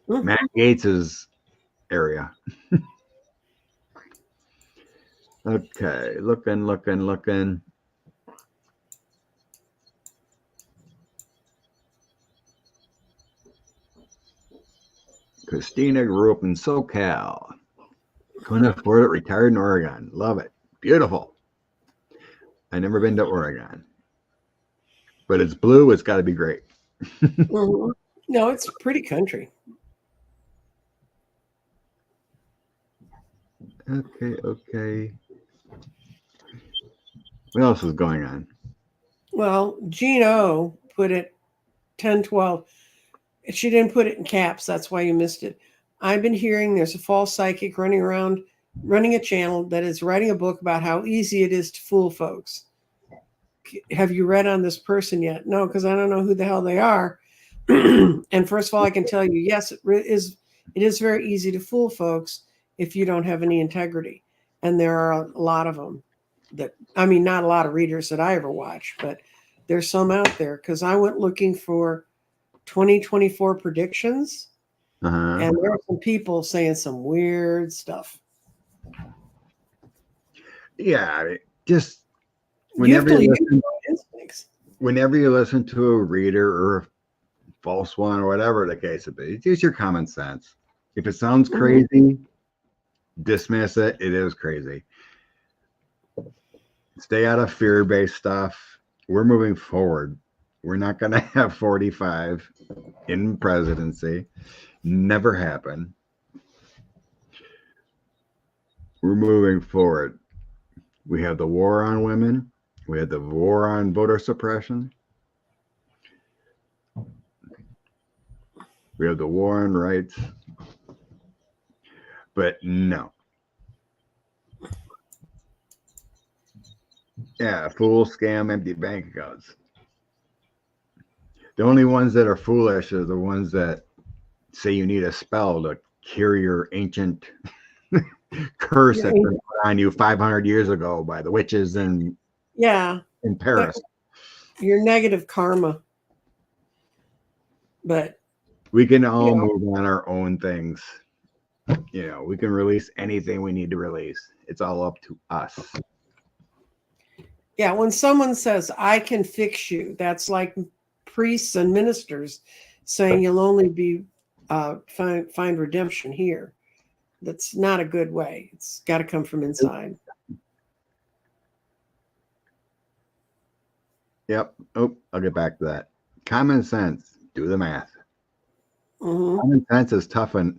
Matt Gaetz's area. Okay, looking. Christina grew up in SoCal. Couldn't afford it, retired in Oregon. Love it. Beautiful. I've never been to Oregon. But it's blue, it's got to be great. Mm-hmm. No, it's pretty country. Okay. What else is going on? Well, Jean O put it 10-12. She didn't put it in caps. That's why you missed it. I've been hearing there's a false psychic running a channel that is writing a book about how easy it is to fool folks. Have you read on this person yet? No, because I don't know who the hell they are. And first of all, I can tell you, yes, it is very easy to fool folks if you don't have any integrity. And there are a lot of them not a lot of readers that I ever watch, but there's some out there, because I went looking for 2024 predictions, and there are some people saying some weird stuff. Yeah, just whenever you listen to a reader or a false one or whatever the case may be, use your common sense. If it sounds crazy, dismiss it. It is crazy. Stay out of fear-based stuff. We're moving forward. We're not going to have 45 in presidency. Never happen. We're moving forward. We have the war on women. We had the war on voter suppression. We have the war on rights. But no. Yeah, fool, scam, empty bank accounts. The only ones that are foolish are the ones that say you need a spell to cure your ancient curse that was put on you 500 years ago by the witches in Paris. Your negative karma. But we can all move on our own things. We can release anything we need to release. It's all up to us. Yeah, when someone says, I can fix you, that's like priests and ministers saying you'll only be find redemption here. That's not a good way. It's got to come from inside. Yep. Oh, I'll get back to that. Common sense. Do the math. Mm-hmm. Common sense is tough, and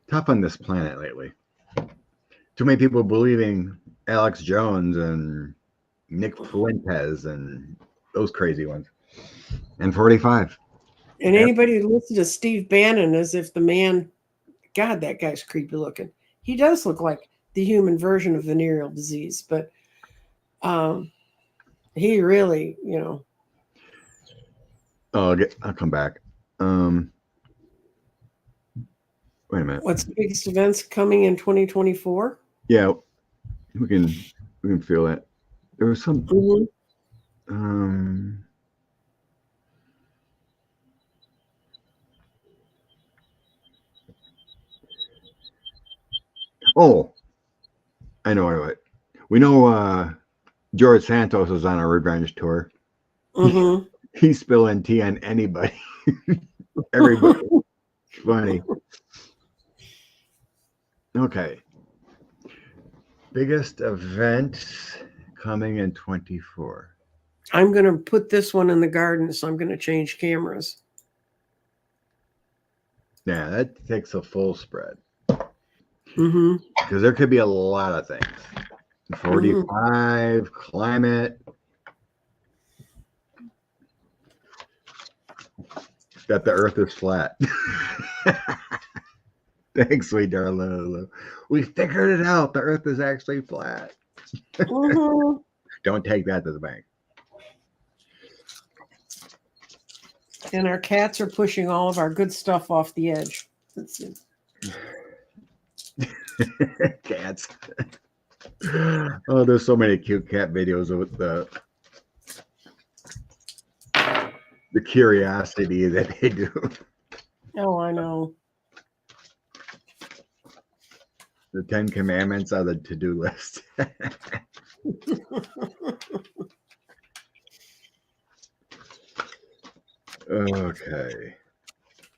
tough on this planet lately. Too many people believing Alex Jones and Nick Fuentes and those crazy ones. And 45. And anybody who listens to Steve Bannon as if the man, God, that guy's creepy looking. He does look like the human version of venereal disease, but he really, Oh, I'll come back. Wait a minute. What's the biggest events coming in 2024? Yeah, we can feel it. There was some. Oh, I know what. We know George Santos is on a revenge tour. Mm-hmm. He's spilling tea on anybody. Everybody. Funny. Okay. Biggest events coming in 24. I'm going to put this one in the garden, so I'm going to change cameras. Yeah, that takes a full spread. Mm-hmm. Because there could be a lot of things. 45, climate. That the earth is flat. Thanks, sweet darling. We figured it out. The earth is actually flat. Mm-hmm. Don't take that to the bank. And our cats are pushing all of our good stuff off the edge. Let's see. Cats. Oh, there's so many cute cat videos with the curiosity that they do. Oh, I know. The 10 Commandments on the to-do list. Okay.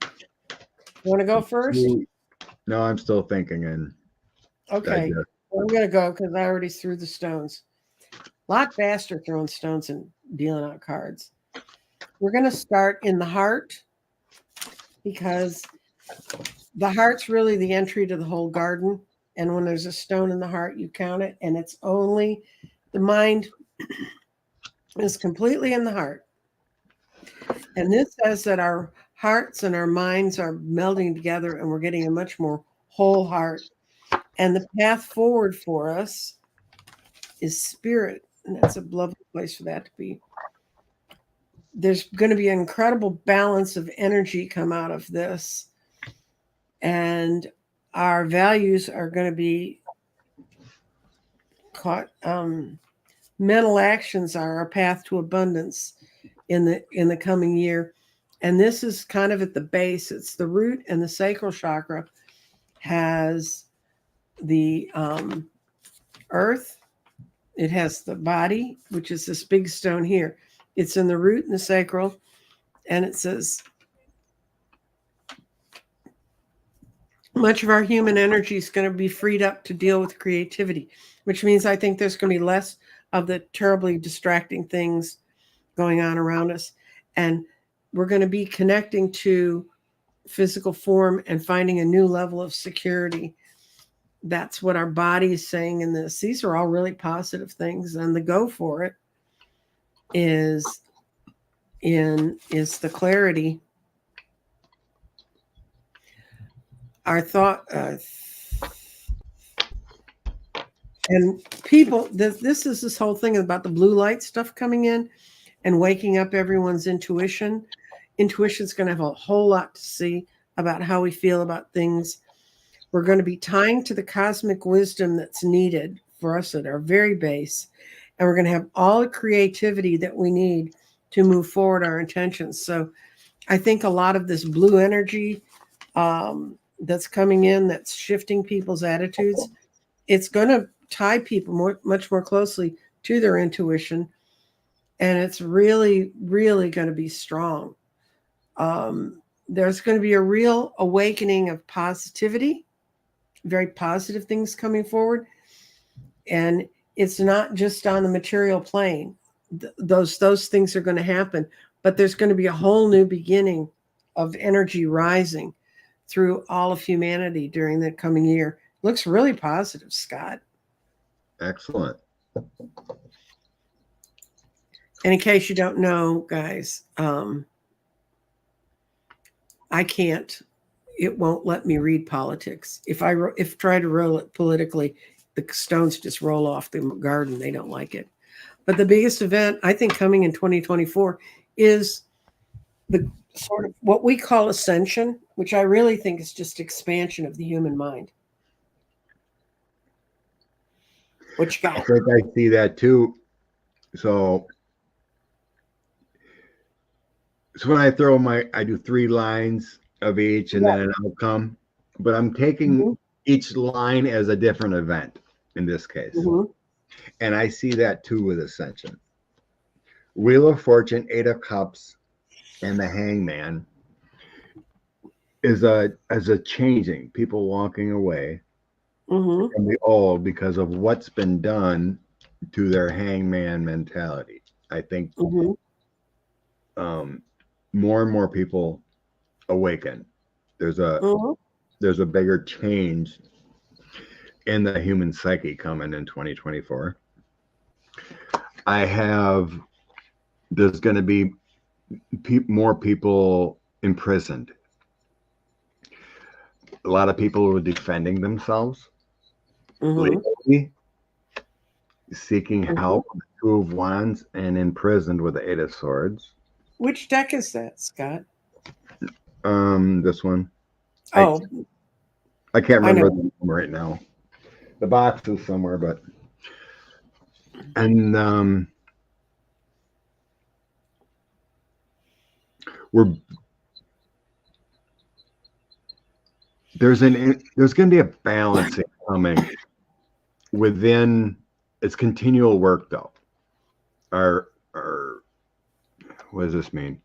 You want to go first? No, I'm still thinking. And okay. Well, I'm going to go because I already threw the stones. A lot faster throwing stones and dealing out cards. We're going to start in the heart because the heart's really the entry to the whole garden. And when there's a stone in the heart, you count it. And it's only the mind is completely in the heart. And this says that our hearts and our minds are melding together and we're getting a much more whole heart. And the path forward for us is spirit. And that's a lovely place for that to be. There's going to be an incredible balance of energy come out of this. And our values are going to be caught. Mental actions are our path to abundance in the coming year. And this is kind of at the base. It's the root, and the sacral chakra has the earth. It has the body, which is this big stone here. It's in the root and the sacral. And it says, much of our human energy is going to be freed up to deal with creativity, which means I think there's going to be less of the terribly distracting things going on around us. And we're going to be connecting to physical form and finding a new level of security. That's what our body is saying in this. These are all really positive things. And the go for it is the clarity. Our thought, and people, this is this whole thing about the blue light stuff coming in and waking up everyone's intuition. Intuition's going to have a whole lot to see about how we feel about things. We're going to be tying to the cosmic wisdom that's needed for us at our very base. And we're going to have all the creativity that we need to move forward our intentions. So I think a lot of this blue energy that's coming in, that's shifting people's attitudes, it's going to tie people much more closely to their intuition. And it's really, really going to be strong. There's going to be a real awakening of positivity, very positive things coming forward. And it's not just on the material plane. Those things are going to happen, but there's going to be a whole new beginning of energy rising. through all of humanity during the coming year. Looks really positive, Scott. Excellent. And in case you don't know, guys, I can't. It won't let me read politics. If try to roll it politically, the stones just roll off the garden. They don't like it. But the biggest event I think coming in 2024 is the sort of what we call ascension, which I really think is just expansion of the human mind. What you got? I think I see that too. So when I I do 3 lines of each and then an outcome, but I'm taking each line as a different event in this case. And I see that too with Ascension. Wheel of Fortune, 8 of Cups, and the Hangman is a changing, people walking away from the old because of what's been done to their hangman mentality. I think more and more people awaken. There's a bigger change in the human psyche coming in 2024. There's going to be more people imprisoned. A lot of people were defending themselves, legally, seeking help with the 2 of Wands, and imprisoned with the 8 of Swords. Which deck is that, Scott? This one. Oh, I can't remember the name right now. The box is somewhere, but there's going to be a balancing coming within. It's continual work though. Our what does this mean?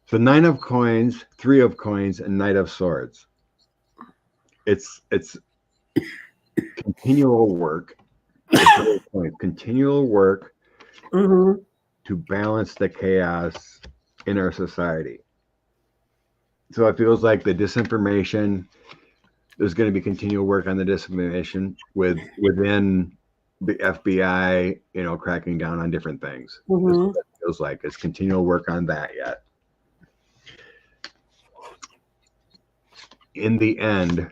So 9 of Coins, 3 of Coins, and Knight of Swords. It's continual work. Continual work to balance the chaos in our society. So it feels like the disinformation, there's going to be continual work on the disinformation within the FBI, cracking down on different things. That's what it feels like. It's continual work on that yet. In the end,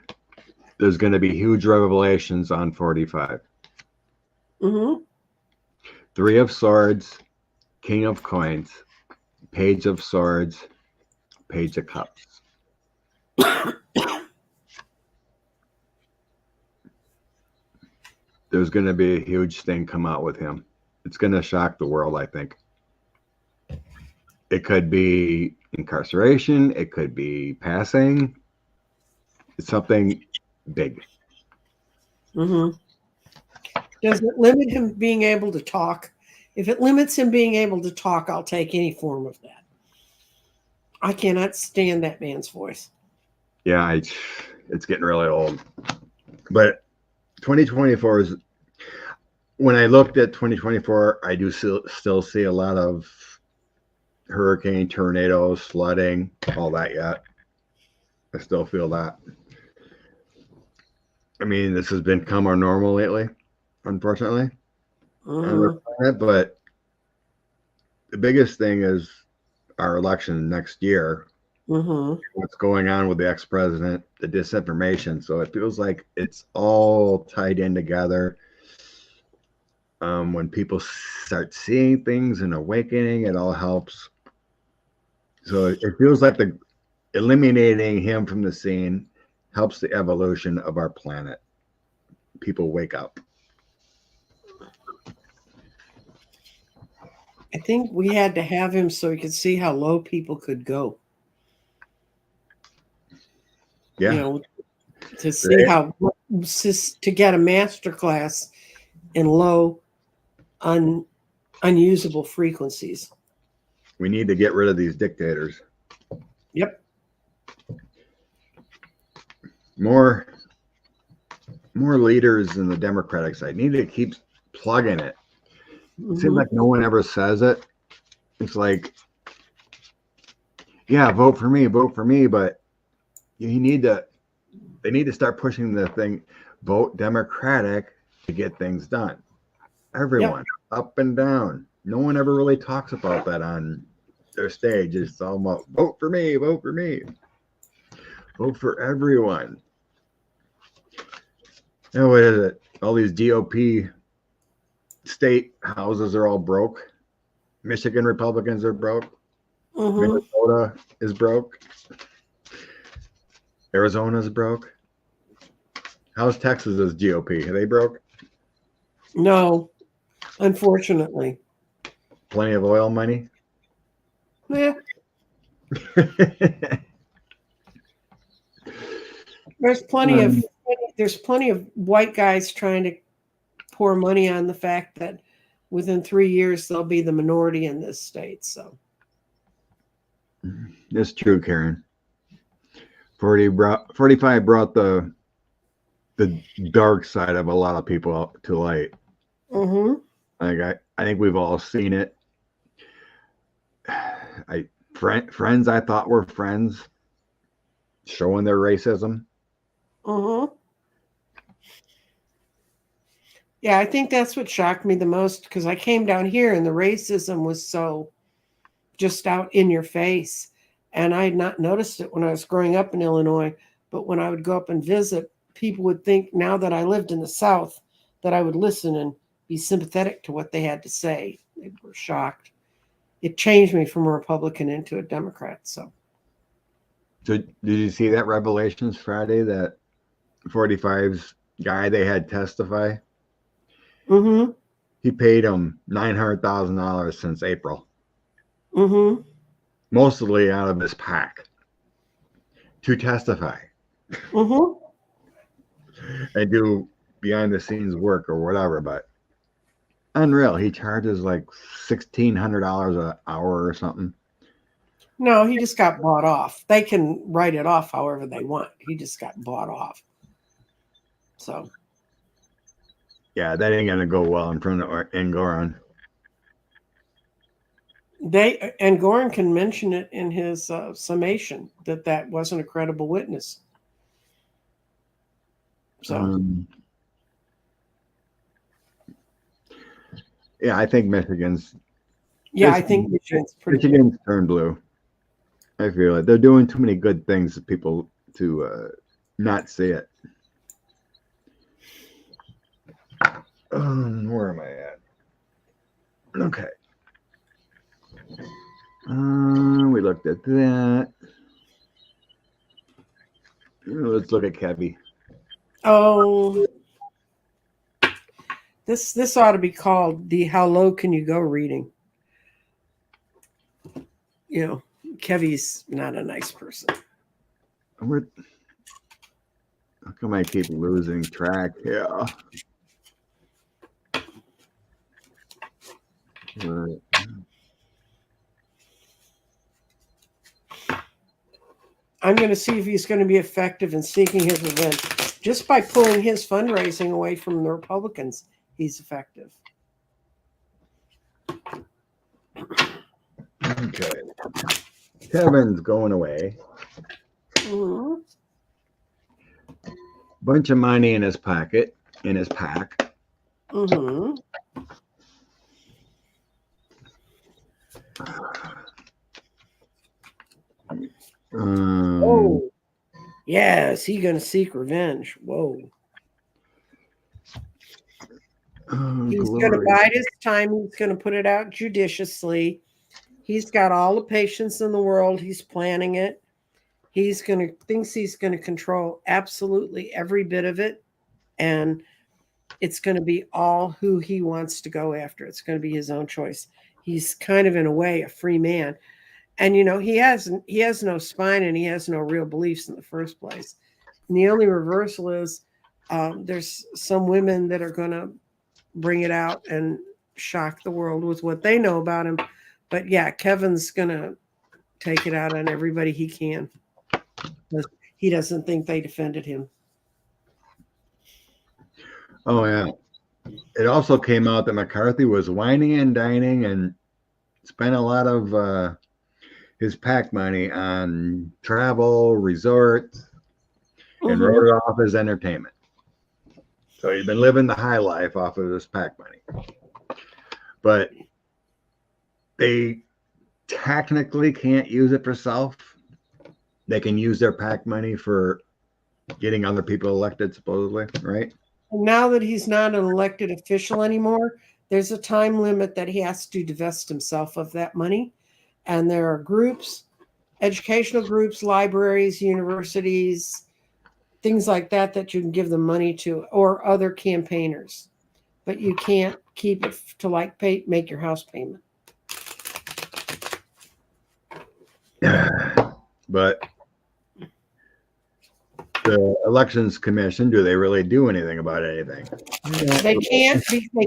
there's going to be huge revelations on 45. 3 of Swords, King of Coins, Page of Swords, Page of Cups. There's going to be a huge thing come out with him. It's going to shock the world, I think. It could be incarceration. It could be passing. It's something big. Does it limit him being able to talk? If it limits him being able to talk, I'll take any form of that. I cannot stand that man's voice. Yeah, it's getting really old. But 2024 is, when I looked at 2024, I do still see a lot of hurricane, tornadoes, flooding, all that yet. I still feel that. I mean, this has become our normal lately, unfortunately, on the planet. But the biggest thing is our election next year. What's going on with the ex-president, the disinformation. So it feels like it's all tied in together. When people start seeing things and awakening, it all helps. So it feels like eliminating him from the scene helps the evolution of our planet. People wake up. I think we had to have him so we could see how low people could go. Yeah. To see how to get a master class in low, unusable frequencies. We need to get rid of these dictators. Yep. More leaders in the Democratic side need to keep plugging it. It seems like no one ever says it. It's like, yeah, vote for me, but they need to start pushing the thing, vote Democratic to get things done. Everyone, up and down. No one ever really talks about that on their stage. It's all about vote for me, vote for me, vote for everyone. And what is it? All these GOP state houses are all broke. Michigan Republicans are broke. Minnesota is broke. Arizona's broke. How's Texas's GOP? Are they broke? No, unfortunately. Plenty of oil money. Yeah, there's plenty of white guys trying to pour money on the fact that within 3 years they'll be the minority in this state. So it's true, Karen. 45 brought the dark side of a lot of people to light. I think we've all seen it. Friends I thought were friends showing their racism. Yeah, I think that's what shocked me the most, because I came down here and the racism was so just out in your face. And I had not noticed it when I was growing up in Illinois. But when I would go up and visit, people would think now that I lived in the South that I would listen and be sympathetic to what they had to say. They were shocked. It changed me from a Republican into a Democrat. So did you see that Revelations Friday, that 45's guy they had testify? He paid him $900,000 since April. Mostly out of his PAC to testify and do behind the scenes work or whatever. But unreal. He charges like $1,600 an hour or something. no, he just got bought off. They can write it off however they want. He just got bought off. So yeah, that ain't gonna go well in front of Engoron. And Gorin can mention it in his summation that wasn't a credible witness. So yeah, I think Michigan's. I think Michigan's pretty. Michigan's turned blue. I feel it. They're doing too many good things for people to not see it. Where am I at? Okay. We looked at that. Let's look at Kevy. Oh, this ought to be called the "How Low Can You Go" reading. You know, Kevy's not a nice person. How come I keep losing track here? I'm going to see if he's going to be effective in seeking his revenge. Just by pulling his fundraising away from the Republicans, he's effective. Okay. Kevin's going away. Bunch of money in his pocket, in his pack. Oh, yeah, is he going to seek revenge? Whoa. He's going to bide his time. He's going to put it out judiciously. He's got all the patience in the world. He's planning it. Thinks he's going to control absolutely every bit of it. And it's going to be all who he wants to go after. It's going to be his own choice. He's kind of, in a way, a free man. And, you know, he has no spine and he has no real beliefs in the first place. And the only reversal is there's some women that are going to bring it out and shock the world with what they know about him. But yeah, Kevin's going to take it out on everybody he can. He doesn't think they defended him. Oh, yeah. It also came out that McCarthy was whining and dining and spent a lot of his PAC money on travel, resorts, and Mhm. wrote it off as entertainment. So he's been living the high life off of this PAC money. But they technically can't use it for self. They can use their PAC money for getting other people elected, supposedly, right? Now that he's not an elected official anymore, there's a time limit that he has to divest himself of that money. And there are groups, educational groups, libraries, universities, things like that that you can give them money to, or other campaigners. But you can't keep it to like make your house payment. But the elections commission, do they really do anything about anything? They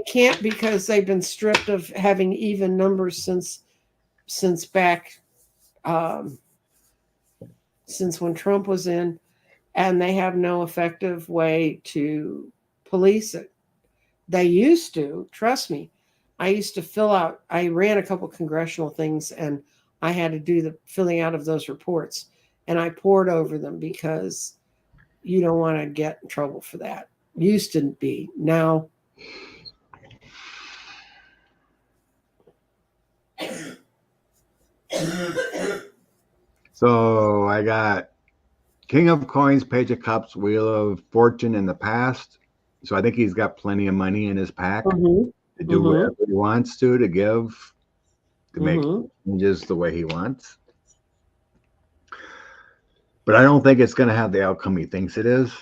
can't because they've been stripped of having even numbers since back since when Trump was in, and they have no effective way to police it. They used to, trust me. I used to I ran a couple congressional things, and I had to do the filling out of those reports, and I poured over them because you don't want to get in trouble for that. Used to be. Now, so I got King of Coins, Page of Cups, Wheel of Fortune in the past. So I think he's got plenty of money in his pack to do whatever he wants to give, to make changes the way he wants. But I don't think it's going to have the outcome he thinks it is,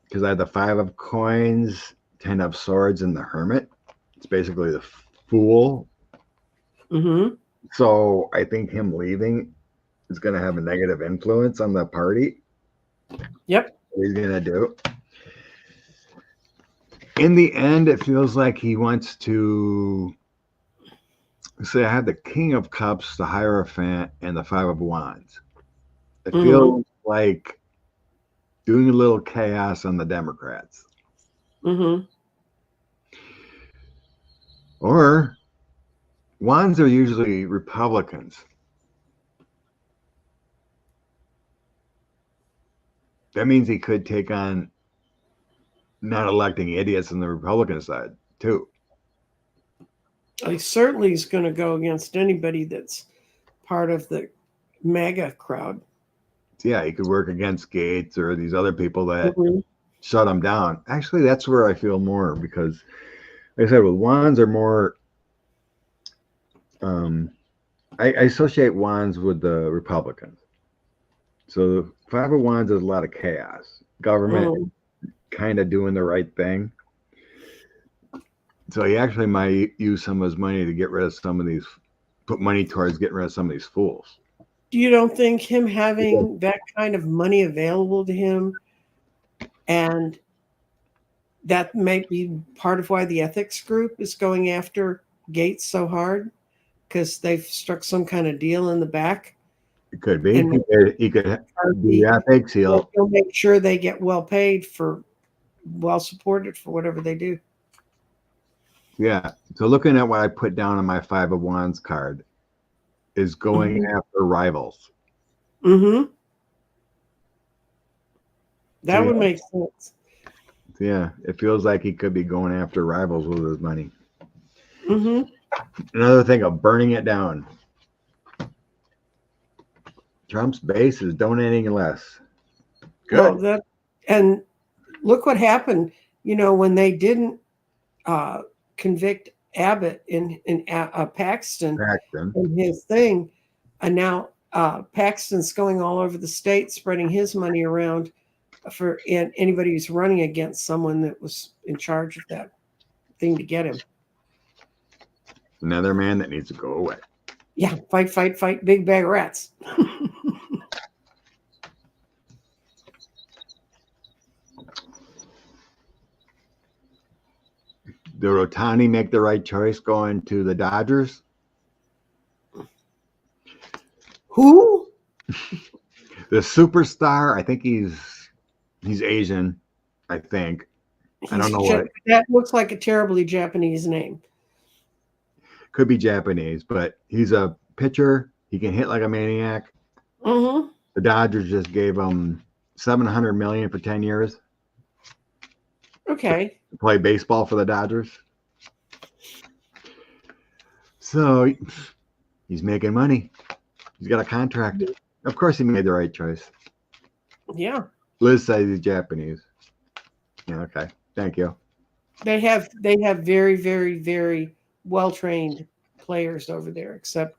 because I have the 5 of Coins, 10 of Swords, and the Hermit. It's basically the Fool. So I think him leaving is going to have a negative influence on the party. Yep. What he's going to do. In the end, it feels like he wants to say, I have the King of Cups, the Hierophant, and the 5 of Wands. It feels like doing a little chaos on the Democrats. Or Wands are usually Republicans. That means he could take on not electing idiots on the Republican side, too. He certainly is going to go against anybody that's part of the MAGA crowd. Yeah, he could work against Gaetz or these other people that shut him down. Actually, that's where I feel more, because, like I said, with Wands are more. I associate Wands with the Republicans. So the 5 of Wands is a lot of chaos. Government kind of doing the right thing. So he actually might use some of his money to get rid of some of these, put money towards getting rid of some of these fools. You don't think him having that kind of money available to him, and that might be part of why the ethics group is going after Gaetz so hard, because they've struck some kind of deal in the back? It could be. And he could do ethics. He'll make sure they get well paid for, well supported for whatever they do. Yeah. So looking at what I put down on my 5 of Wands card is going after rivals. That would make sense. Yeah. It feels like he could be going after rivals with his money. Another thing of burning it down. Trump's base is donating less. Good. Well, and look what happened. You know, when they didn't convict Abbott in Paxton in his thing, and now Paxton's going all over the state spreading his money around for anybody who's running against someone that was in charge of that thing to get him. Another man that needs to go away. Yeah, fight, big bag of rats. Did Otani make the right choice going to the Dodgers? Who? The superstar. I think he's Asian. I think. I don't know what. That looks like a terribly Japanese name. Could be Japanese, but he's a pitcher. He can hit like a maniac. Mm-hmm. The Dodgers just gave him $700 million for 10 years Okay. to play baseball for the Dodgers. So he's making money. He's got a contract. Of course, he made the right choice. Yeah. Liz says he's Japanese. Yeah. Okay. Thank you. They have very, very, very well trained players over there, except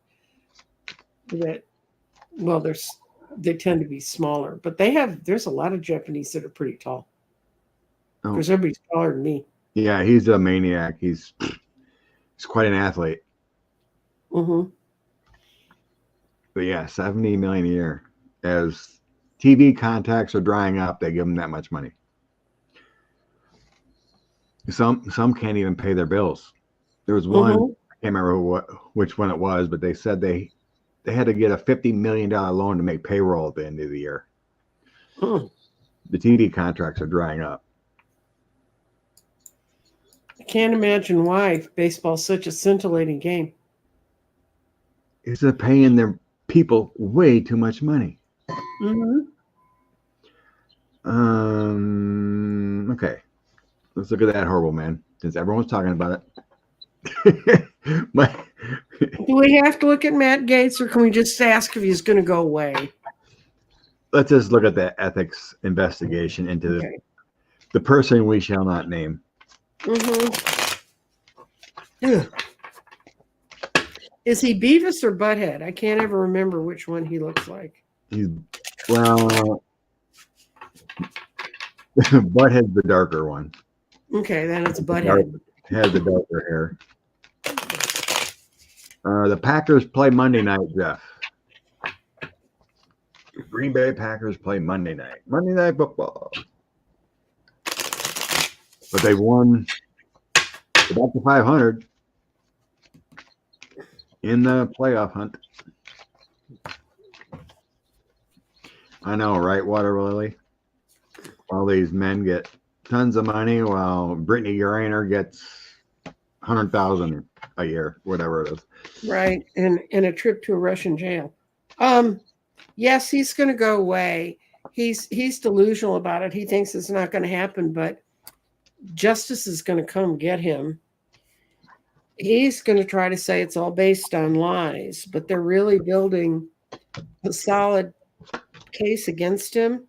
that they tend to be smaller. But there's a lot of Japanese that are pretty tall. Oh. Because everybody's taller than me. Yeah, he's a maniac. He's quite an athlete. Mm-hmm. But yeah, $70 million a year. As TV contacts are drying up, they give him that much money. Some can't even pay their bills. There was one, I can't remember which one it was, but they said they had to get a $50 million loan to make payroll at the end of the year. Mm. The TV contracts are drying up. I can't imagine why baseball's such a scintillating game. It's paying their people way too much money. Mm-hmm. Okay. Let's look at that horrible man, since everyone's talking about it. Do we have to look at Matt Gaetz, or can we just ask if he's going to go away? Let's just look at the ethics investigation into the person we shall not name. Mm-hmm. Is he Beavis or Butthead? I can't ever remember which one he looks like. Butthead's the darker one. Okay, then it's Butthead. Has the darker hair. The Packers play Monday night, Jeff. Green Bay Packers play Monday night. Monday Night Football. But they won about to 500 in the playoff hunt. I know, right, Water Lily? All these men get tons of money while Brittany Griner gets 100,000 a year, whatever it is. Right, and a trip to a Russian jail. Yes, he's going to go away. He's delusional about it. He thinks it's not going to happen, but justice is going to come get him. He's going to try to say it's all based on lies, but they're really building a solid case against him.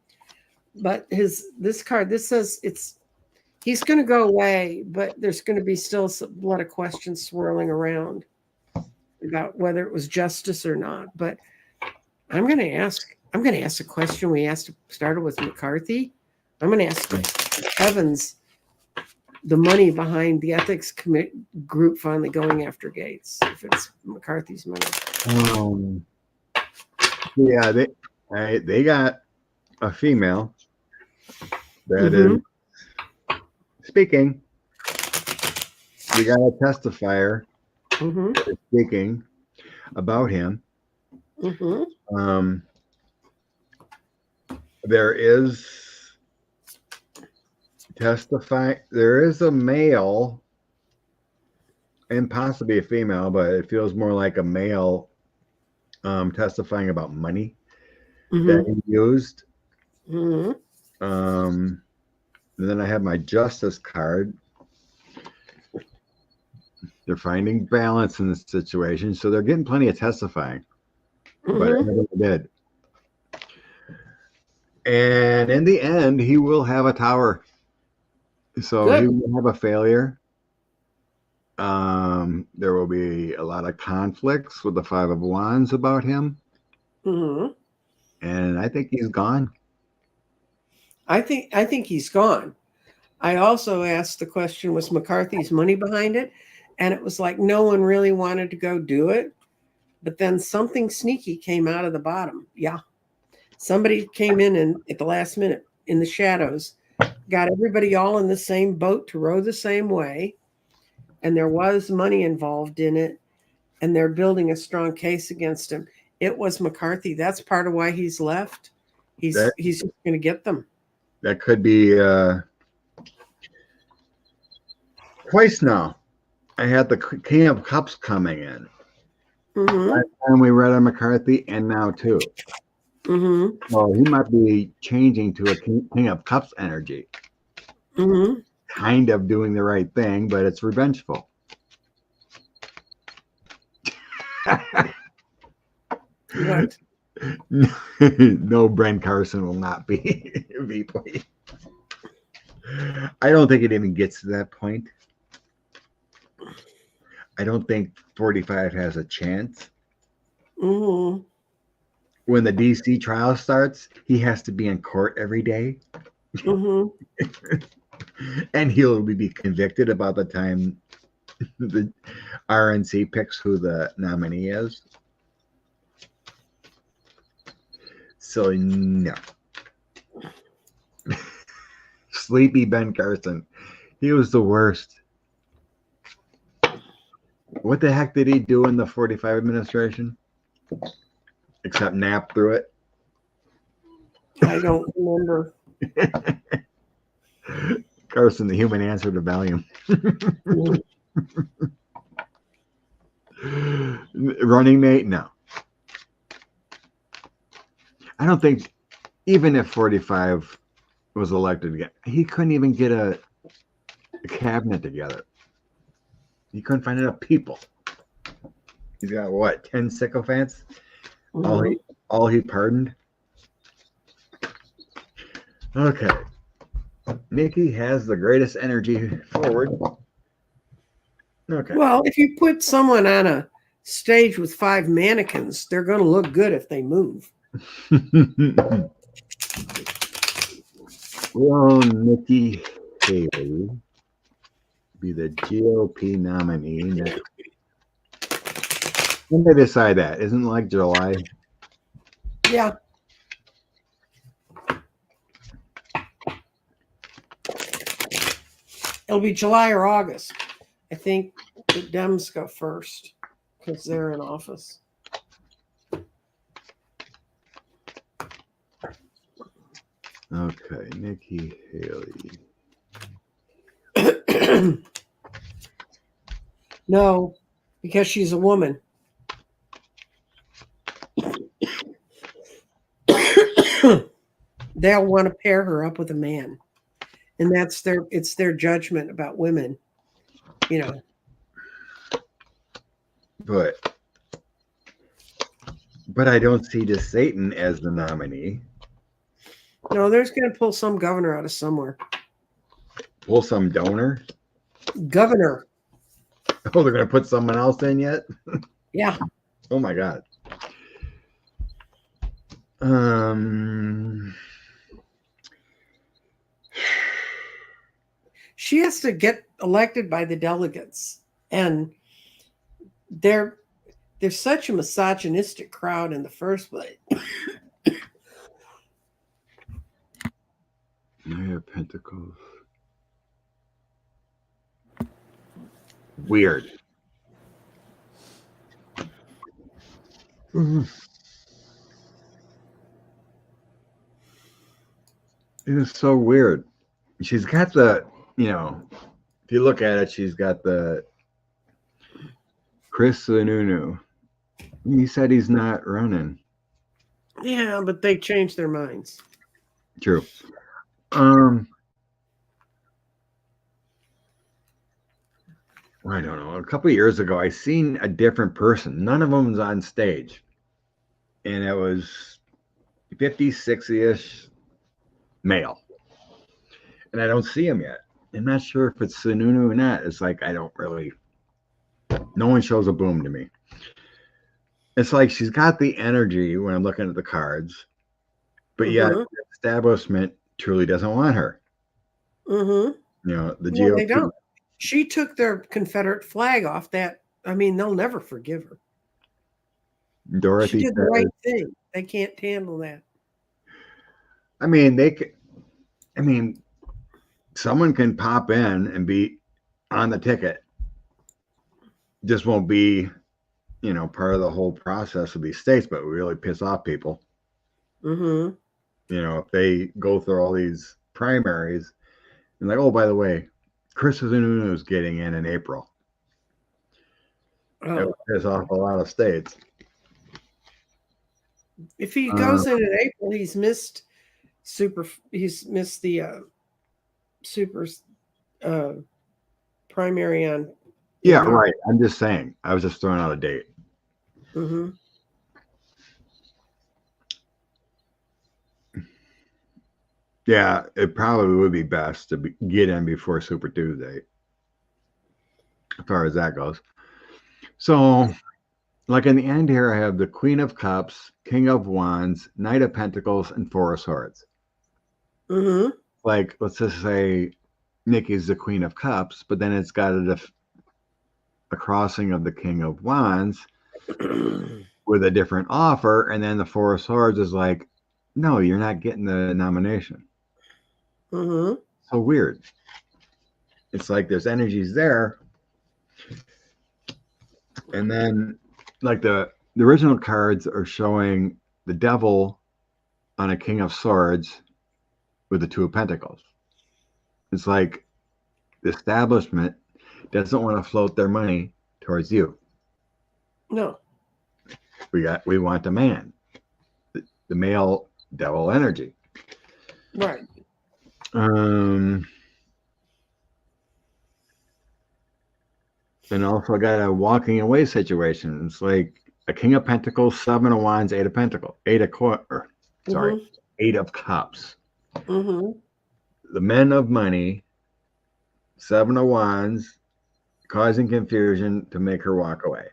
But this says he's going to go away, but there's going to be still a lot of questions swirling around about whether it was justice or not. But I'm going to ask a question we started with McCarthy. I'm going to ask Evans the money behind the ethics group finally going after Gaetz, if it's McCarthy's money. Yeah, they got a female that is speaking. We got a testifier speaking about him. There is there is a male and possibly a female, but it feels more like a male testifying about money that he used. And then I have my justice card. They're finding balance in this situation, so they're getting plenty of testifying, but I never did. And in the end, he will have a tower. So he will have a failure. There will be a lot of conflicts with the Five of Wands about him. And I think he's gone. I think he's gone. I also asked the question, was McCarthy's money behind it? And it was like no one really wanted to go do it. But then something sneaky came out of the bottom. Yeah. Somebody came in at the last minute in the shadows, got everybody all in the same boat to row the same way. And there was money involved in it. And they're building a strong case against him. It was McCarthy. That's part of why he's left. He's just going to get them. That could be twice now. I had the King of Cups coming in. Last time we read on McCarthy, and now too. Mm-hmm. Well, he might be changing to a King of Cups energy, Mm-hmm. kind of doing the right thing, but it's revengeful. What? No, Brent Carson will not be VP. I don't think it even gets to that point. I don't think 45 has a chance. Mm-hmm. When the DC trial starts, he has to be in court every day, Mm-hmm. and he'll be convicted about the time the RNC picks who the nominee is. So no. Sleepy Ben Carson. He was the worst. What the heck did he do in the 45 administration? Except nap through it. I don't remember. Carson, the human answer to Valium. Running mate? No. I don't think, even if 45 was elected again, he couldn't even get a cabinet together. He couldn't find enough people. He's got what, 10 sycophants? Mm-hmm. All he pardoned? Okay. Nikki has the greatest energy forward. Okay. Well, if you put someone on a stage with 5 mannequins, they're going to look good if they move. Will Nikki Haley be the GOP nominee next? When they decide that? Isn't it like July? Yeah. It'll be July or August. I think the Dems go first because they're in office. Okay, Nikki Haley. No, because she's a woman. They'll want to pair her up with a man. And it's their judgment about women, you know. But I don't see DeSatan as the nominee. No, they're just going to pull some governor out of somewhere. Pull some donor. Governor. Oh, they're going to put someone else in yet? Yeah. Oh my God. She has to get elected by the delegates. And they're such a misogynistic crowd in the first place. Knight of Pentacles. Weird. Mm-hmm. It is so weird. She's got the, if you look at it, she's got the Chris Sununu. He said he's not running. Yeah, but they changed their minds. True. I don't know. A couple of years ago, I seen a different person. None of them was on stage. And it was 50, 60-ish male. And I don't see him yet. I'm not sure if it's Sununu or not. It's like, no one shows a boom to me. It's like she's got the energy when I'm looking at the cards, but yet the establishment truly doesn't want her. Mm-hmm. The GOP. They don't. She took their Confederate flag off that. I mean, they'll never forgive her. Dorothy she did the right thing. They can't handle that. I mean, someone can pop in and be on the ticket. Just won't be, part of the whole process of these states, but really piss off people. Mm-hmm. If they go through all these primaries and like, oh, by the way, Chris Sununu is getting in April. It would piss off a lot of states. If he goes in April, he's missed the super primary on. Yeah, right. I'm just saying. I was just throwing out a date. Mm-hmm. Yeah, it probably would be best to get in before Super Tuesday, as far as that goes. So, like in the end here, I have the Queen of Cups, King of Wands, Knight of Pentacles, and Four of Swords. Mm-hmm. Like, let's just say Nikki's the Queen of Cups, but then it's got a crossing of the King of Wands with a different offer, and then the Four of Swords is like, no, you're not getting the nomination. Mm-hmm. So weird. It's like there's energies there, and then like the original cards are showing the Devil on a King of Swords with the Two of Pentacles. It's like the establishment doesn't want to float their money towards you. No. We want a man, the male devil energy. Right. And also got a walking away situation. It's like a King of Pentacles, Seven of Wands, Eight of Pentacles, Eight of Cups. Mm-hmm. The Men of Money, Seven of Wands, causing confusion to make her walk away.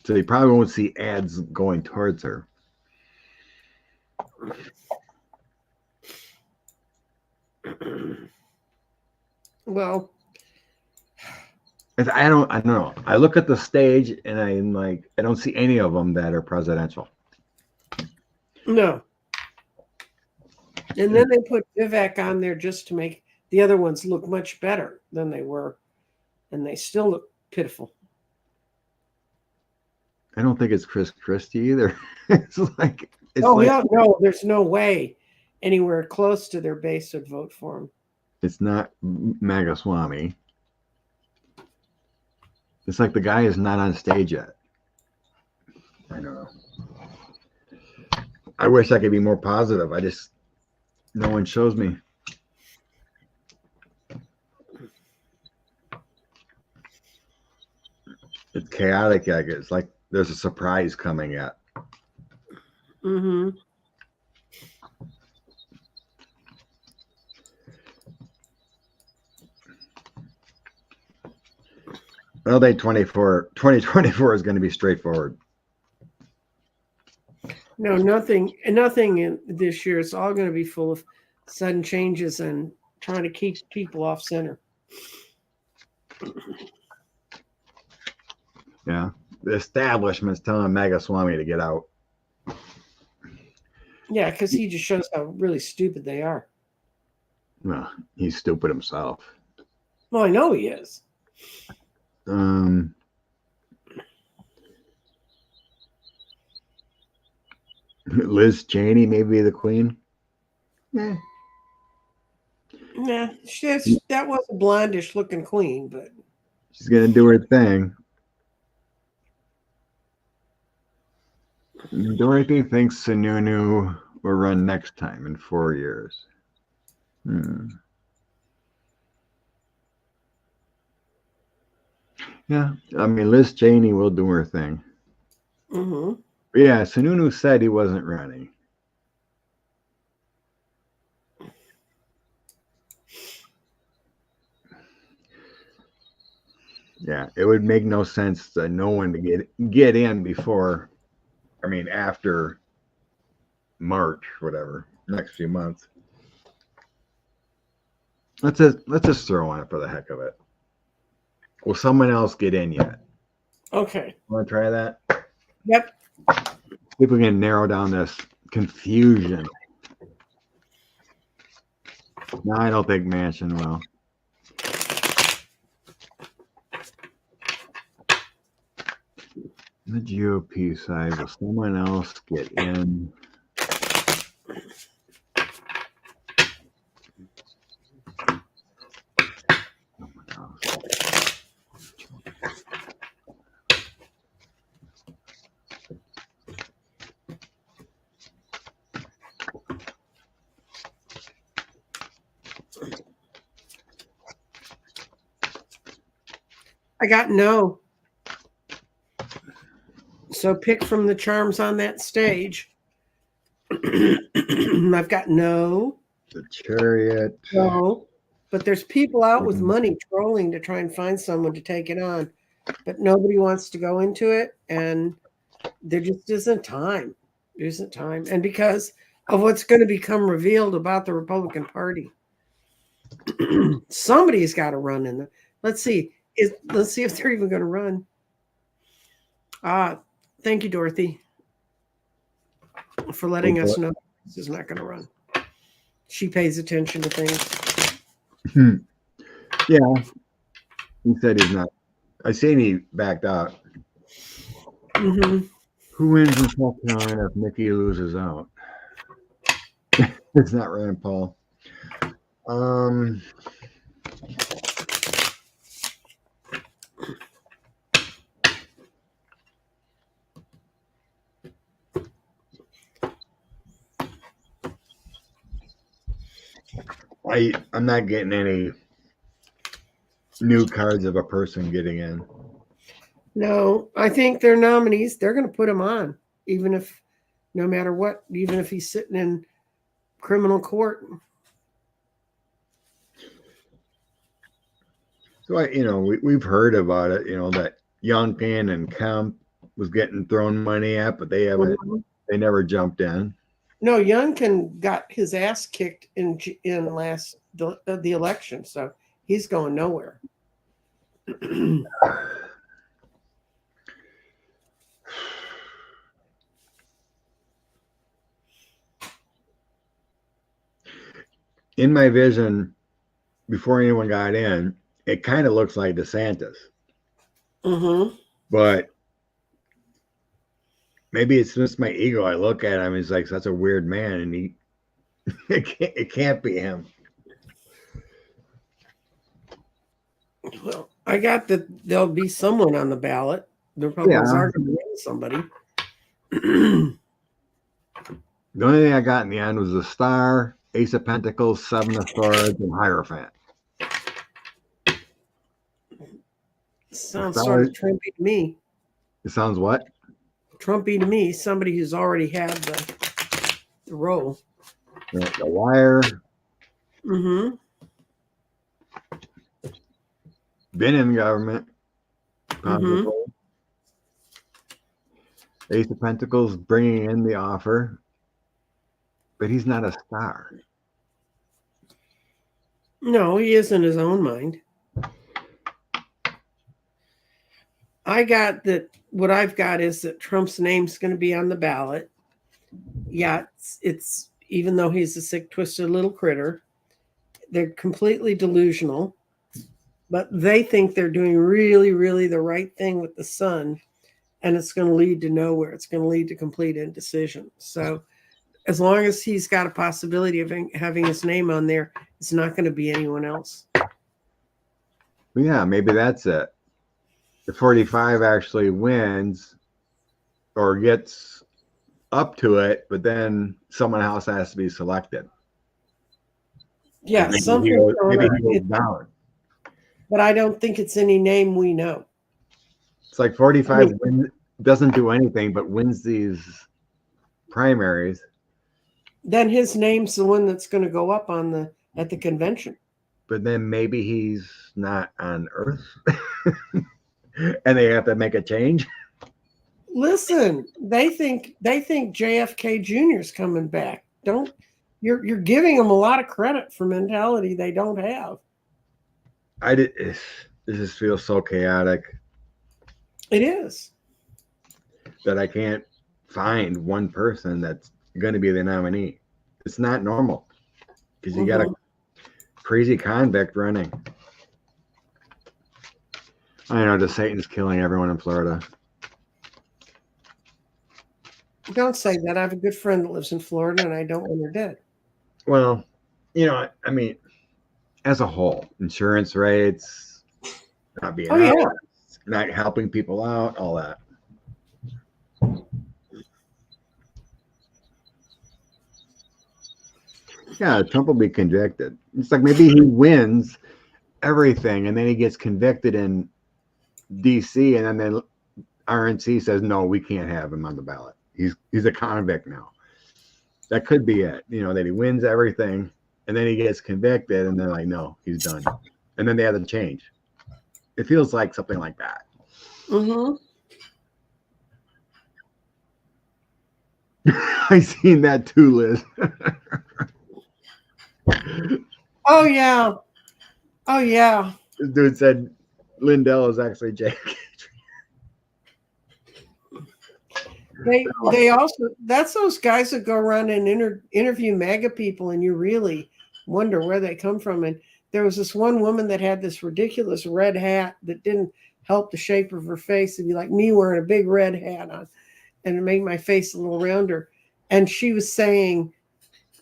So you probably won't see ads going towards her. Well, I don't know. I look at the stage and I'm like, I don't see any of them that are presidential. no. And then they put Vivek on there just to make the other ones look much better than they were, and they still look pitiful. I don't think it's Chris Christie either. Yeah, no, there's no way anywhere close to their base would vote for him. It's not Magaswamy. It's like the guy is not on stage yet. I don't know. I wish I could be more positive. No one shows me. It's chaotic. It's like there's a surprise coming yet. Mm-hmm. Well, 2024 is going to be straightforward. No, nothing in this year. It's all going to be full of sudden changes and trying to keep people off center. Yeah. The establishment's telling Magaswamy to get out. Yeah, because he just shows how really stupid they are. Well, he's stupid himself. Well, I know he is. Liz Cheney may be the queen. Nah, that was a blondish looking queen, but she's gonna do her thing. Dorothy thinks Sununu will run next time in 4 years. Yeah, I mean, Liz Cheney will do her thing. Mm-hmm. Yeah, Sununu said he wasn't running. Yeah, it would make no sense to no one to get in before, after March, whatever, next few months. Let's just throw on it for the heck of it. Will someone else get in yet? Okay. Want to try that? Yep. See if we can narrow down this confusion. No, I don't think Manchin will. The GOP side, will someone else get in? I got no. So pick from the charms on that stage. I've got no. The Chariot. No. But there's people out with money trolling to try and find someone to take it on. But nobody wants to go into it. And there just isn't time. There isn't time. And because of what's going to become revealed about the Republican Party, somebody's got to run in there. Let's see. Let's see if they're even going to run. Thank you, Dorothy, for letting us know this is not going to run. She pays attention to things. Yeah. He said he's not. I seen he backed out. Mm-hmm. Who wins in South Carolina if Nikki loses out? It's not Rand Paul. I'm not getting any new cards of a person getting in. No, I think their nominees, they're going to put him on, even if, no matter what, even if he's sitting in criminal court. So, we've heard about it, that Youngkin and Kemp was getting thrown money at, but they never jumped in. No, Youngkin got his ass kicked in the election, so he's going nowhere. In my vision, before anyone got in, it kind of looks like DeSantis. Mm-hmm. But maybe it's just my ego. I look at him, he's like such a weird man, and it can't be him. Well, I got that there'll be someone on the ballot. The Republicans are going to win somebody. The only thing I got in the end was the Star, Ace of Pentacles, Seven of Swords, and Hierophant. Sounds sort of Trumpy to me. It sounds what? Trumpy to me. Somebody who's already had the role. The Wire. Mm-hmm. Been in government. Mm-hmm. Ace of Pentacles bringing in the offer. But he's not a star. No, he is in his own mind. I got that. What I've got is that Trump's name's going to be on the ballot. Yeah, it's even though he's a sick, twisted little critter, they're completely delusional. But they think they're doing really, really the right thing with the sun, and it's going to lead to nowhere. It's going to lead to complete indecision. So as long as he's got a possibility of having his name on there, it's not going to be anyone else. Yeah, maybe that's it. The 45 actually wins or gets up to it, but then someone else has to be selected. Yeah, maybe something. maybe he goes down. But I don't think it's any name we know. It's like 45 doesn't do anything but wins these primaries. Then his name's the one that's going to go up at the convention. But then maybe he's not on Earth, and they have to make a change. Listen, they think JFK Jr. is coming back. You're giving them a lot of credit for mentality they don't have. It just feels so chaotic. It is. That I can't find one person that's going to be the nominee. It's not normal because you got a crazy convict running. I know the Satan's killing everyone in Florida. Don't say that. I have a good friend that lives in Florida, and I don't want her dead. Well, I mean, as a whole, insurance rates, not being not helping people out, all that. Yeah, Trump will be convicted. It's like maybe he wins everything and then he gets convicted in DC, and then RNC says no, we can't have him on the ballot. He's a convict now. That could be it. That he wins everything, and then he gets convicted, and they're like, no, he's done, and then they have to change. It feels like something like that. Mm-hmm. I seen that too, Liz. Oh yeah. Oh yeah. This dude said Lindell is actually Jake. They also, that's those guys that go around and interview MAGA people, and you really wonder where they come from. And there was this one woman that had this ridiculous red hat that didn't help the shape of her face. It'd be like me wearing a big red hat on, and it made my face a little rounder. And she was saying,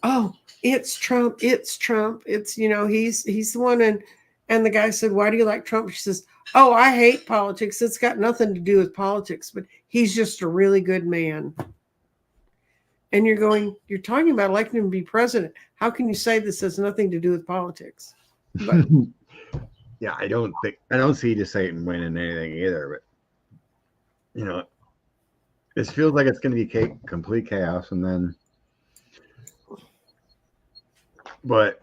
"Oh, it's Trump. It's Trump. It's, he's the one." And the guy said, "Why do you like Trump?" She says, "Oh, I hate politics. It's got nothing to do with politics, but he's just a really good man." And you're talking about electing him to be president. How can you say this has nothing to do with politics? But yeah, I don't see DeSantis winning anything either, but it feels like it's going to be complete chaos. And then, but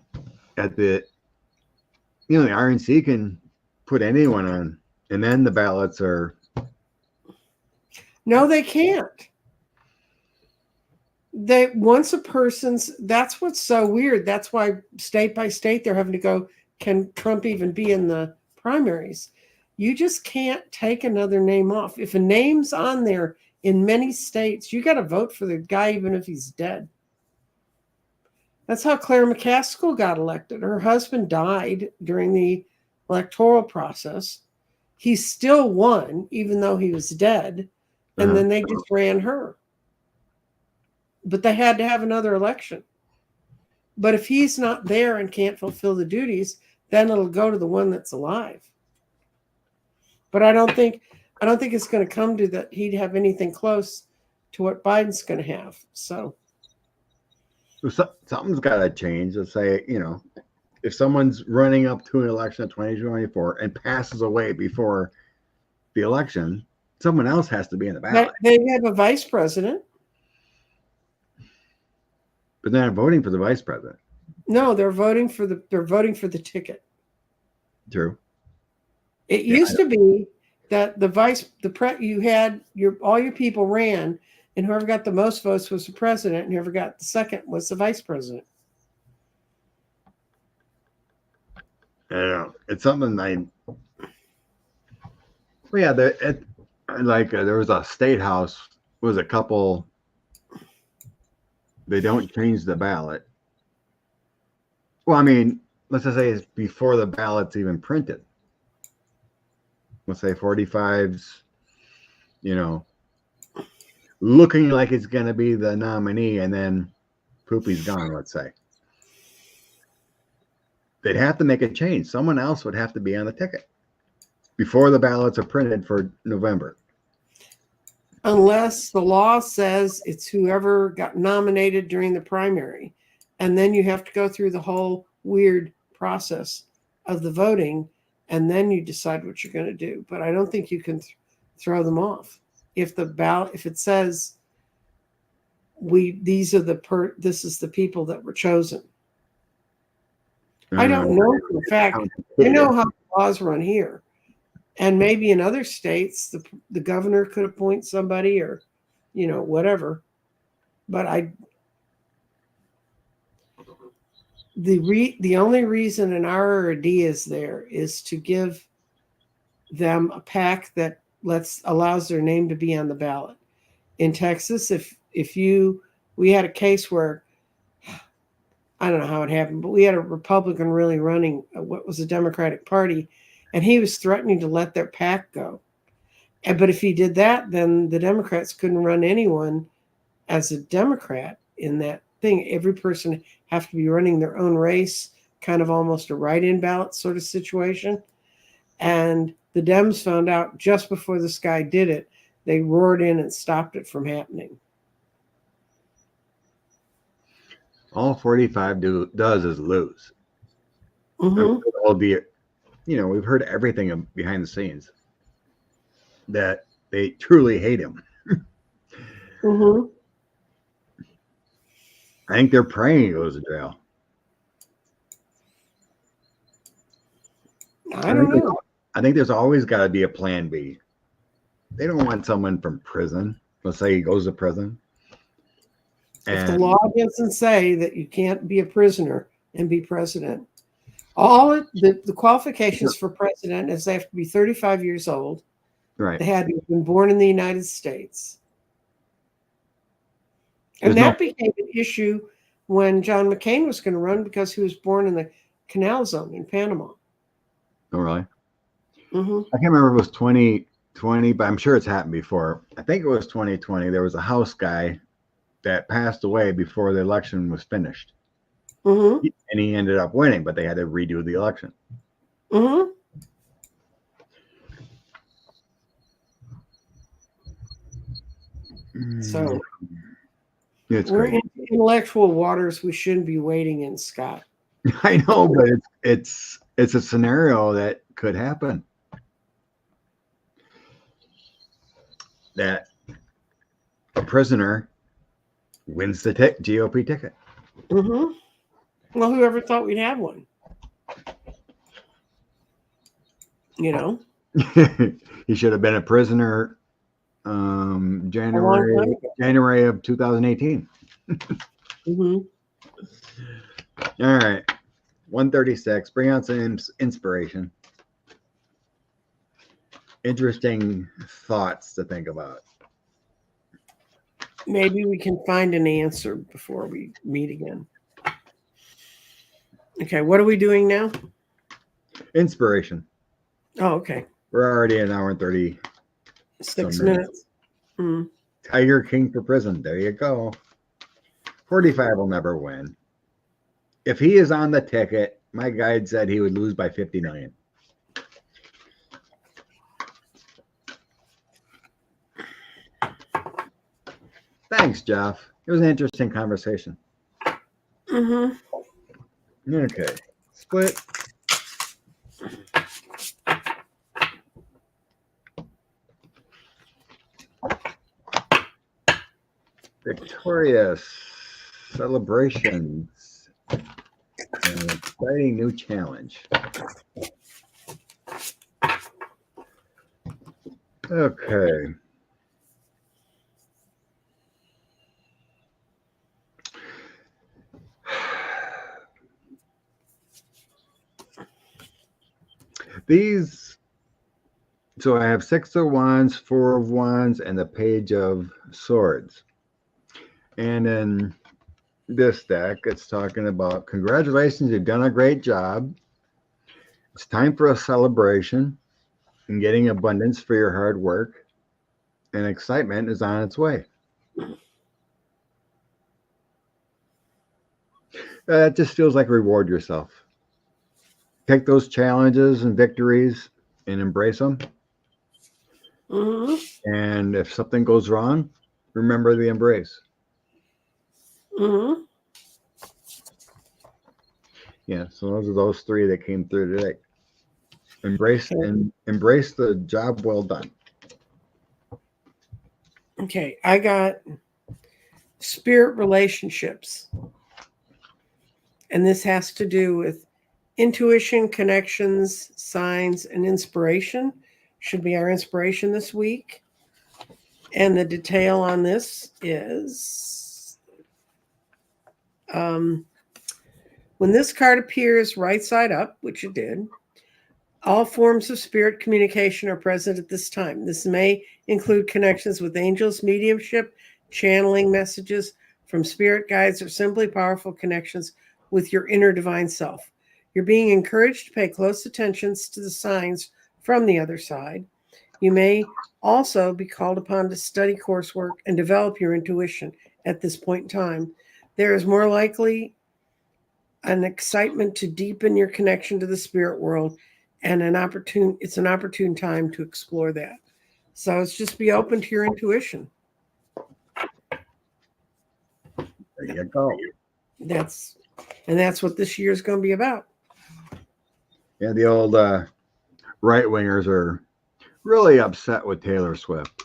at the RNC can put anyone on, and then the ballots are. No, they can't. Once a person's, that's what's so weird. That's why state by state they're having to go, can Trump even be in the primaries? You just can't take another name off. If a name's on there in many states, you got to vote for the guy even if he's dead. That's how Claire McCaskill got elected. Her husband died during the electoral process. He still won, even though he was dead. And then they just ran her. But they had to have another election. But if he's not there and can't fulfill the duties, then it'll go to the one that's alive. But I don't think it's going to come to that he'd have anything close to what Biden's going to have. So something's got to change. Let's say, if someone's running up to an election in 2024 and passes away before the election, someone else has to be in the ballot. They have a vice president. But they're not voting for the vice president. No, they're voting for the ticket. True. It used to be that you had all your people ran, and whoever got the most votes was the president, and whoever got the second was the vice president. I don't know. It's something there was a state house, was a couple. They don't change the ballot. Well, I mean, let's just say it's before the ballot's even printed. Let's say 45's, looking like it's going to be the nominee, and then Poopy's gone, let's say. They'd have to make a change. Someone else would have to be on the ticket before the ballots are printed for November. Unless the law says it's whoever got nominated during the primary. And then you have to go through the whole weird process of the voting, and then you decide what you're going to do. But I don't think you can throw them off. If it says this is the people that were chosen. I don't know for a fact. I know how laws run here. And maybe in other states, the governor could appoint somebody, or, whatever. But the only reason an R or a D is there is to give them a pack that allows their name to be on the ballot. In Texas, we had a case where, I don't know how it happened, but we had a Republican really running what was a Democratic Party, and he was threatening to let their pack go. But if he did that, then the Democrats couldn't run anyone as a Democrat in that thing. Every person have to be running their own race, kind of almost a write-in ballot sort of situation. And the Dems found out just before this guy did it. They roared in and stopped it from happening. All 45 does is lose. Mm-hmm. We've heard everything behind the scenes. that they truly hate him. Mm-hmm. I think they're praying he goes to jail. I don't know. I think there's always got to be a plan B. They don't want someone from prison. Let's say he goes to prison. If the And law doesn't say that you can't be a prisoner and be president, the qualifications for president is they have to be 35 years old. right. They had to have been born in the United States. And There's that became an issue when John McCain was going to run because he was born in the Canal Zone in Panama. Oh, really? Mm-hmm. I can't remember if it was 2020, but I'm sure it's happened before. I think it was 2020. There was a House guy that passed away before the election was finished. Mm-hmm. And he ended up winning, but they had to redo the election. Mm-hmm. So It's we're crazy. in intellectual waters we shouldn't be wading in, Scott. I know, but it's a scenario that could happen. That a prisoner wins the GOP ticket. Mm-hmm. Well, whoever thought we'd have one? You know? He should have been a prisoner January of 2018. Mm-hmm. All right. 136. Bring out some inspiration. Interesting thoughts to think about. Maybe we can find an answer before we meet again. Okay, what are we doing now? Inspiration. Oh, okay. We're already an hour and 30. 6 minutes. Mm. Tiger King for prison. There you go. 45 will never win. If he is on the ticket, my guide said he would lose by 50 million. Thanks, Jeff. It was an interesting conversation. Mm-hmm. Okay. Split. Victorious celebrations. An exciting new challenge. Okay. These, so I have 6 of Wands, 4 of Wands, and the Page of Swords. And in this deck, it's talking about congratulations, you've done a great job. It's time for a celebration and getting abundance for your hard work. And excitement is on its way. That just feels like reward yourself. Take those challenges and victories and embrace them. Mm-hmm. And if something goes wrong, remember the embrace. Mm-hmm. Yeah, so those are those 3 that came through today. Embrace the job well done. Okay, I got spirit relationships. And this has to do with intuition, connections, signs, and inspiration. Should be our inspiration this week. And the detail on this is when this card appears right side up, which it did, all forms of spirit communication are present at this time. This may include connections with angels, mediumship, channeling messages from spirit guides, or simply powerful connections with your inner divine self. You're being encouraged to pay close attention to the signs from the other side. You may also be called upon to study coursework and develop your intuition at this point in time. There is more likely an excitement to deepen your connection to the spirit world, and it's an opportune time to explore that. So it's just be open to your intuition. There you go. That's what this year is going to be about. Yeah, the old right wingers are really upset with Taylor Swift.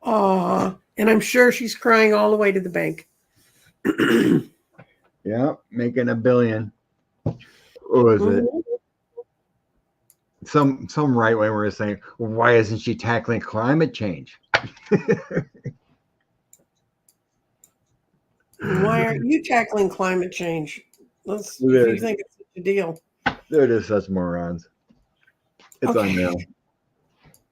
Aw, and I'm sure she's crying all the way to the bank. Yeah, making $1 billion. What was it? Some right winger was saying, well, why isn't she tackling climate change? Why aren't you tackling climate change? If you think it's such a deal. They're just such morons. It's unreal.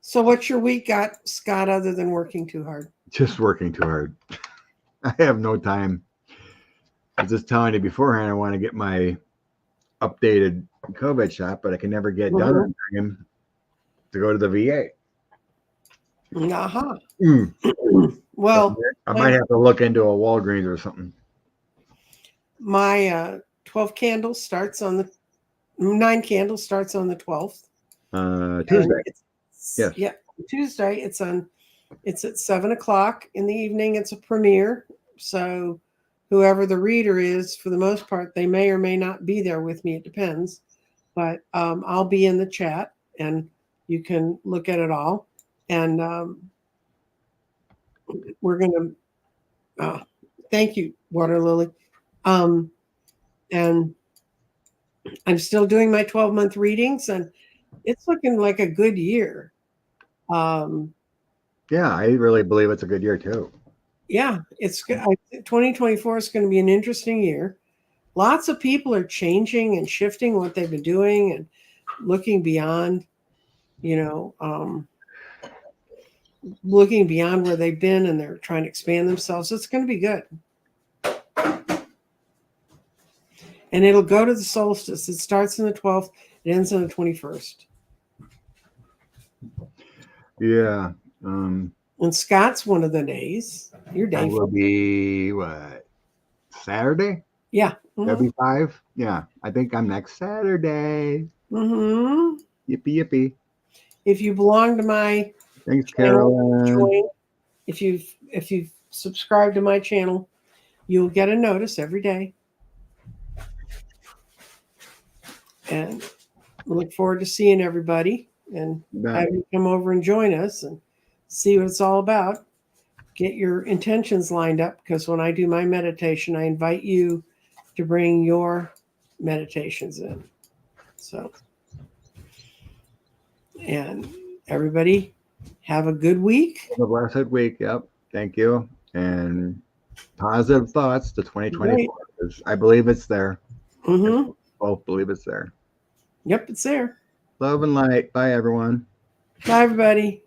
So what's your week got, Scott, other than working too hard? Just working too hard. I have no time. I was just telling you beforehand, I want to get my updated COVID shot, but I can never get done on time to go to the VA. Uh-huh. Mm. Well, I might have to look into a Walgreens or something. My 12 candles starts on the 9 candles starts on the 12th. Tuesday. Yes. Yeah, Tuesday. It's at 7 o'clock in the evening. It's a premiere. So whoever the reader is, for the most part, they may or may not be there with me. It depends. But I'll be in the chat and you can look at it all. And we're going to thank you, Water Lily. And I'm still doing my 12-month readings, and it's looking like a good year. Yeah, I really believe it's a good year too. Yeah, 2024 is going to be an interesting year. Lots of people are changing and shifting what they've been doing and looking beyond, looking beyond where they've been, and they're trying to expand themselves. It's going to be good. And it'll go to the solstice. It starts on the 12th. It ends on the 21st. Yeah. And Scott's one of the days. Your day will be what? Saturday? Yeah. Mm-hmm. That'll be 5? Yeah. I think I'm next Saturday. Mm-hmm. Yippee yippee. If you belong to my Thanks, channel, Carolyn. if you've subscribed to my channel, you'll get a notice every day. And we look forward to seeing everybody and having you come over and join us and see what it's all about. Get your intentions lined up, because when I do my meditation, I invite you to bring your meditations in. So, and everybody have a good week. Have a blessed week. Yep. Thank you. And positive thoughts to 2024. Right. I believe it's there. Mm-hmm. Both believe it's there. Yep, it's there. Love and light. Bye, everyone. Bye, everybody.